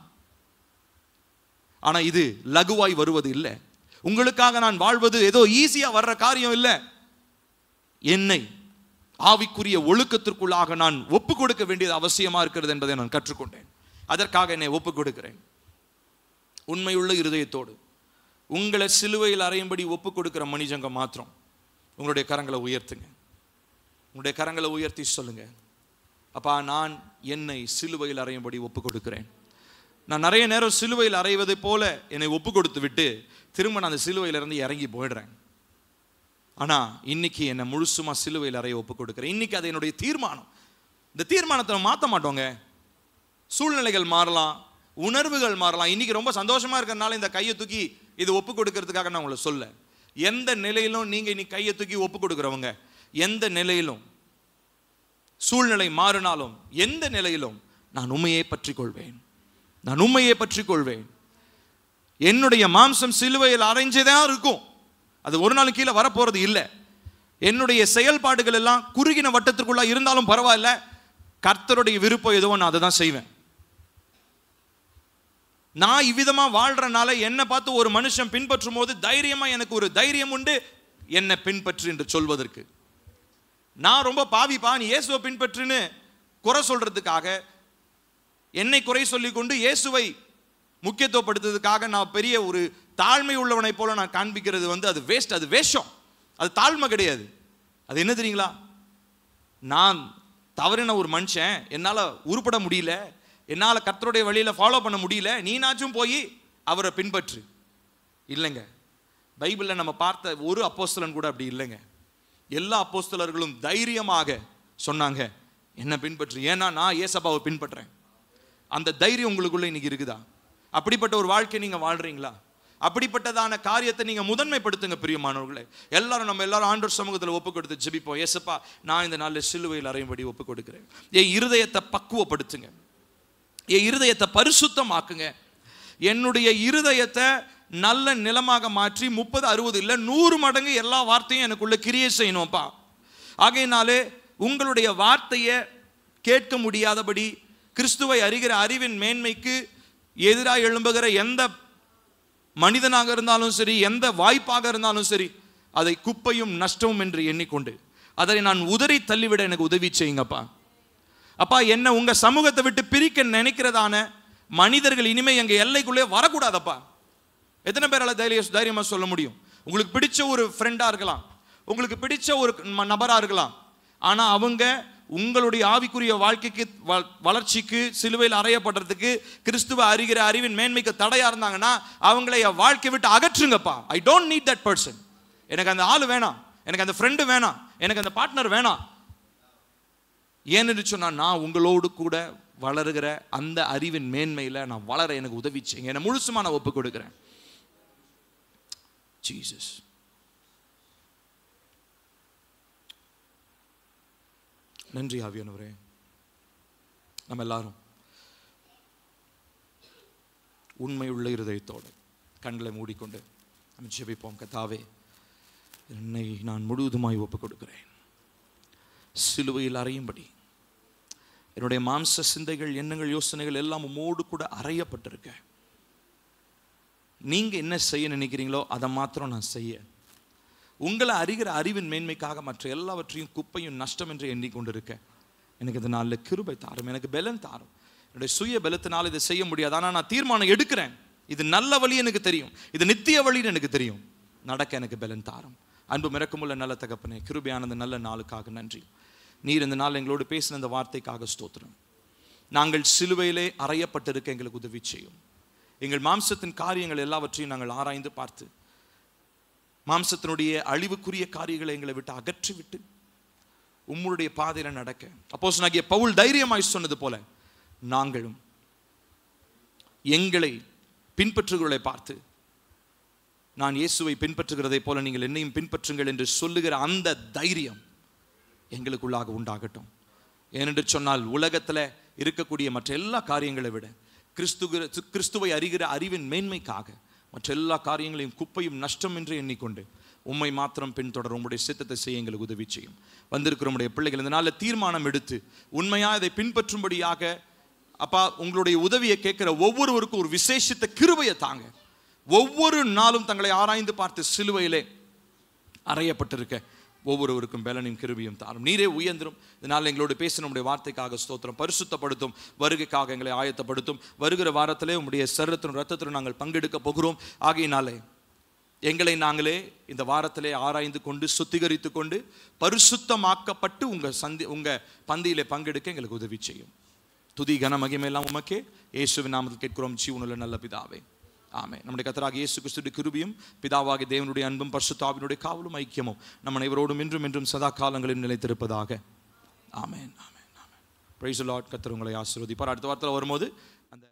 ஆனா இது லகுவாய் வருவது இல்லை. உங்களுக்காக நான் வாழ்வது ஏதோ ஈஸியா வர்ற காரியம் இல்லை. என்னை ஆவிக்குரிய ஒழுக்கத்திற்குள்ளாக நான் ஒப்பு கொடுக்க வேண்டியது அவசியமா இருக்கிறது என்பதை நான் கற்றுக்கொண்டேன். அதற்காக என்னை ஒப்பு கொடுக்கிறேன். உண்மையுள்ள இருதயத்தோடு உங்களை சிலுவையில் அறையும்படி ஒப்பு கொடுக்கிற மனிதங்க மாத்திரம் உங்களுடைய கரங்களை உயர்த்துங்க. உங்களுடைய கரங்களை உயர்த்தி சொல்லுங்க, அப்பா நான் என்னை சிலுவையில் அறையும்படி ஒப்பு கொடுக்கிறேன். நான் நிறைய நேரம் சிலுவையில் அறைவதை போல என்னை ஒப்பு கொடுத்து விட்டு திரும்ப நான் அந்த சிலுவையிலிருந்து இறங்கி போயிடுறேன். ஆனா இன்னைக்கு என்னை முழுசுமா சிலுவையில் அறைய ஒப்பு கொடுக்கிறேன். இன்னைக்கு அது என்னுடைய தீர்மானம். இந்த தீர்மானத்தை மாற்ற மாட்டோங்க. சூழ்நிலைகள் மாறலாம், உணர்வுகள் மாறலாம். இன்னைக்கு ரொம்ப சந்தோஷமா இருக்கிறதுனால இந்த கையை தூக்கி இது ஒப்பு கொடுக்கறதுக்காக நான் உங்களை சொல்ல. எந்த நிலையிலும் நீங்க இன்னைக்கு கையை தூக்கி ஒப்பு கொடுக்கிறவங்க, எந்த நிலையிலும் சூழ்நிலை மாறினாலும் எந்த நிலையிலும் நான் உண்மையை பற்றி கொள்வேன். நான் உண்மையை பற்றி கொள்வேன். என்னுடைய மாம்சம் சிலுவையில் அறைஞ்சதான் இருக்கும். அது ஒரு நாள் கீழே வரப்போறது இல்லை. என்னுடைய செயல்பாடுகள் எல்லாம் குறுகின வட்டத்திற்குள்ள இருந்தாலும் பரவாயில்ல, கர்த்தருடைய விருப்பம் எதுவோ நான் அதை தான் செய்வேன். நான் இவ்விதமா வாழ்றனால என்னை பார்த்து ஒரு மனுஷன் பின்பற்றும் போது தைரியமா எனக்கு ஒரு தைரியம் உண்டு என்னை பின்பற்று என்று சொல்வதற்கு. நான் ரொம்ப பாவிப்பா நீ இயேசுவை பின்பற்றுன்னு குறை சொல்றதுக்காக, என்னை குறை சொல்லிக் கொண்டு இயேசுவை முக்கியத்துவப்படுத்துறதுக்காக நான் பெரிய ஒரு தாழ்மை உள்ளவனை போல நான் காண்பிக்கிறது அது வேஸ்ட், அது வேஷம், அது தாழ்மை கிடையாது. அது என்ன தெரியுங்களா? நான் தவறின ஒரு மனுஷன், என்னால் உருப்பட முடியல, என்னால் கர்த்தருடைய வழியில் ஃபாலோ பண்ண முடியல, நீனாச்சும் போய் அவரை பின்பற்று. இல்லைங்க, பைபிளில் நம்ம பார்த்த ஒரு அப்போஸ்தலன் கூட அப்படி இல்லைங்க. எல்லா அப்போஸ்தலர்களும் தைரியமாக சொன்னாங்க என்ன பின்பற்று. ஏன்னா நான் ஏசப்பாவை பின்பற்றுறேன். அந்த தைரியம் உங்களுக்குள்ள இன்னைக்கு இருக்குதா? அப்படிப்பட்ட ஒரு வாழ்க்கை நீங்க வாழ்றீங்களா? அப்படிப்பட்டதான காரியத்தை நீங்க முதன்மைப்படுத்துங்க பிரியமானவர்களே. நம்ம எல்லாரும் ஆண்டவர் சமூகத்தில் ஒப்பு கொடுத்து ஜெபிப்போம். ஏசப்பா நான் இந்த நாளில் சிலுவையில் அறையும்படி ஒப்பு கொடுக்கிறேன். என் இருதயத்தை பக்குவப்படுத்துங்க, என் இருதயத்தை பரிசுத்தமாக்குங்க. என்னுடைய இருதயத்தை நல்ல நிலமாக மாற்றி 30, 60 இல்லை 100 மடங்கு எல்லா வார்த்தையும் எனக்குள்ள கிரியை செய்யணும்ப்பா. ஆகையினாலே உங்களுடைய வார்த்தையை கேட்க முடியாதபடி கிறிஸ்துவை அறிகிற அறிவின் மேன்மைக்கு எதிராக எழும்புகிற எந்த மனிதனாக இருந்தாலும் சரி, எந்த வாய்ப்பாக இருந்தாலும் சரி, அதை குப்பையும் நஷ்டமும் என்று எண்ணிக்கொண்டு அதை நான் உதறி தள்ளிவிட எனக்கு உதவி செய்யுங்கப்பா. அப்பா என்ன உங்க சமூகத்தை விட்டு பிரிக்க நினைக்கிறதான மனிதர்கள் இனிமே எங்க எல்லைக்குள்ளே வரக்கூடாதப்பா. எத்தனை பேரால தைரியமா சொல்ல முடியும்? உங்களுக்கு பிடிச்ச ஒரு ஃப்ரெண்டா இருக்கலாம், உங்களுக்கு பிடிச்ச ஒரு நபரா இருக்கலாம், ஆனா அவங்க உங்களுடைய ஆவிக்குரிய வாழ்க்கைக்கு வளர்ச்சிக்கு சிலுவையில் அறையப்படுறதுக்கு கிறிஸ்துவ அறிகிற அறிவின் மேன்மைக்கு தடையா இருந்தாங்கன்னா அவங்களை வாழ்க்கை விட்டு அகற்றுங்கப்பா. I don't need that person. எனக்கு அந்த ஆள் வேணாம், எனக்கு அந்த ஃப்ரெண்டு வேணாம், எனக்கு அந்த பார்ட்னர் வேணாம். ஏன்னு சொன்னா நான் உங்களோடு கூட வளருகிற அந்த அறிவின் மேன்மையில நான் வளர எனக்கு உதவி செய்யுங்க. என்னை முழுசுமா நான் ஒப்பு கொடுக்கிறேன். ஜீசஸ். நன்றி ஆவியானவரே. நம்ம எல்லாரும் உண்மையுள்ள இருதயத்தோடு கண்களை மூடிக்கொண்டு நம்ம ஜெபிப்போம். கர்த்தாவே, என்னை நான் முழுவதுமாய் ஒப்புக் கொடுக்கிறேன். சிலுவையில் அறையும்படி என்னுடைய மாம்ச சிந்தைகள், எண்ணங்கள், யோசனைகள் எல்லாம் உம்மோடு கூட அறையப்பட்டிருக்க. நீங்க என்ன செய்ய நினைக்கிறீங்களோ அதை மாத்திரம் நான் செய்ய, உங்களை அறிகிற அறிவின் மேன்மைக்காக மற்ற எல்லாவற்றையும் குப்பையும் நஷ்டம் என்று எண்ணிக்கொண்டிருக்க எனக்கு இந்த நாளில் கிருபை தாரும், எனக்கு பலன் தாரும். என்னுடைய சுய பலத்தினால் இதை செய்ய முடியாது. ஆனால் நான் தீர்மானம் எடுக்கிறேன், இது நல்ல வழி எனக்கு தெரியும், இது நித்திய வழின்னு எனக்கு தெரியும், நடக்க எனக்கு பலன் தாரும். அன்பு மிரக்கமுள்ள நல்ல தகப்பனே, கிருபையான இந்த நல்ல நாளுக்காக நன்றி. நீர் இந்த நாள் எங்களோடு பேசின இந்த வார்த்தைக்காக ஸ்தோத்திரம். நாங்கள் சிலுவையிலே அறையப்பட்டிருக்க எங்களுக்கு உதவி செய்யும். எங்கள் மாம்சத்தின் காரியங்கள் எல்லாவற்றையும் நாங்கள் ஆராய்ந்து பார்த்து மாம்சத்தினுடைய அழிவுக்குரிய காரியங்களை எங்களை விட்டு அகற்றிவிட்டு உம்முடைய பாதையில நடக்க அப்போஸ்தலனாகிய பவுல் தைரியமாய் சொன்னது போல நாங்களும் எங்களை பின்பற்றுகிறவர்களை பார்த்து, நான் இயேசுவை பின்பற்றுகிறதை போல நீங்கள் என்னையும் பின்பற்றுங்கள் என்று சொல்லுகிற அந்த தைரியம் எங்களுக்குள்ளாக உண்டாகட்டும். ஏனென்று சொன்னால் உலகத்தில் இருக்கக்கூடிய மற்ற எல்லா காரியங்களை விட கிறிஸ்துவை அறிகிற அறிவின் மேன்மைக்காக மற்ற எல்லா காரியங்களையும் குப்பையும் நஷ்டம் என்று எண்ணிக்கொண்டு உம்மை மாத்திரம் பின்தொடர உங்களுடைய சித்தத்தை செய்ய எங்களுக்கு உதவி செய்யும். வந்திருக்கிற உங்களுடைய பிள்ளைகள் இந்த நாளில் தீர்மானம் எடுத்து உண்மையாக இதை பின்பற்றும்படியாக அப்பா உங்களுடைய உதவியை கேட்கிற ஒவ்வொருவருக்கும் ஒரு விசேஷித்த கிருபையை தாங்க. ஒவ்வொரு நாளும் தங்களை ஆராய்ந்து பார்த்து சிலுவையிலே அறையப்பட்டிருக்க ஒவ்வொருவருக்கும் பலனையும் கிருபையும் தாரும். நீரே உயர்ந்துரும். இதனால் எங்களோடு பேச நம்முடைய வார்த்தைக்காக ஸ்தோத்திரம். பரிசுத்தப்படுத்தும், வருகைக்காக எங்களை ஆயத்தப்படுத்தும். வருகிற வாரத்திலே உங்களுடைய சரீரத்திலும் ரத்தத்திலும் நாங்கள் பங்கெடுக்க போகிறோம். ஆகையினாலே எங்களை நாங்களே இந்த வாரத்திலே ஆராய்ந்து கொண்டு சுத்திகரித்து கொண்டு பரிசுத்தமாக்கப்பட்டு உங்க பந்தியிலே பங்கெடுக்க எங்களுக்கு உதவி செய்யும். துதி கன மகிமை எல்லாம் உமக்கே. இயேசுவின் நாமத்தில் கேட்கிறோம் ஜீவனுள்ள நல்ல பிதாவே, ஆமென். நம்முடைய கர்த்தராகிய இயேசு கிறிஸ்துவின் கிருபையும் பிதாவாகிய தேவனுடைய அன்பும் பரிசுத்த ஆவியினுடைய காவலும் ஐக்கியமும் நம்ம அனைவரோடும் இன்றும் என்றும் சதா காலங்களிலும் நிலைத்திருப்பதாக. ஆமென், ஆமென், ஆமென். Praise the Lord. கர்த்தர் உங்களை ஆசீர்வதிப்பார். அடுத்த வாரத்தில் வரும்போது அந்த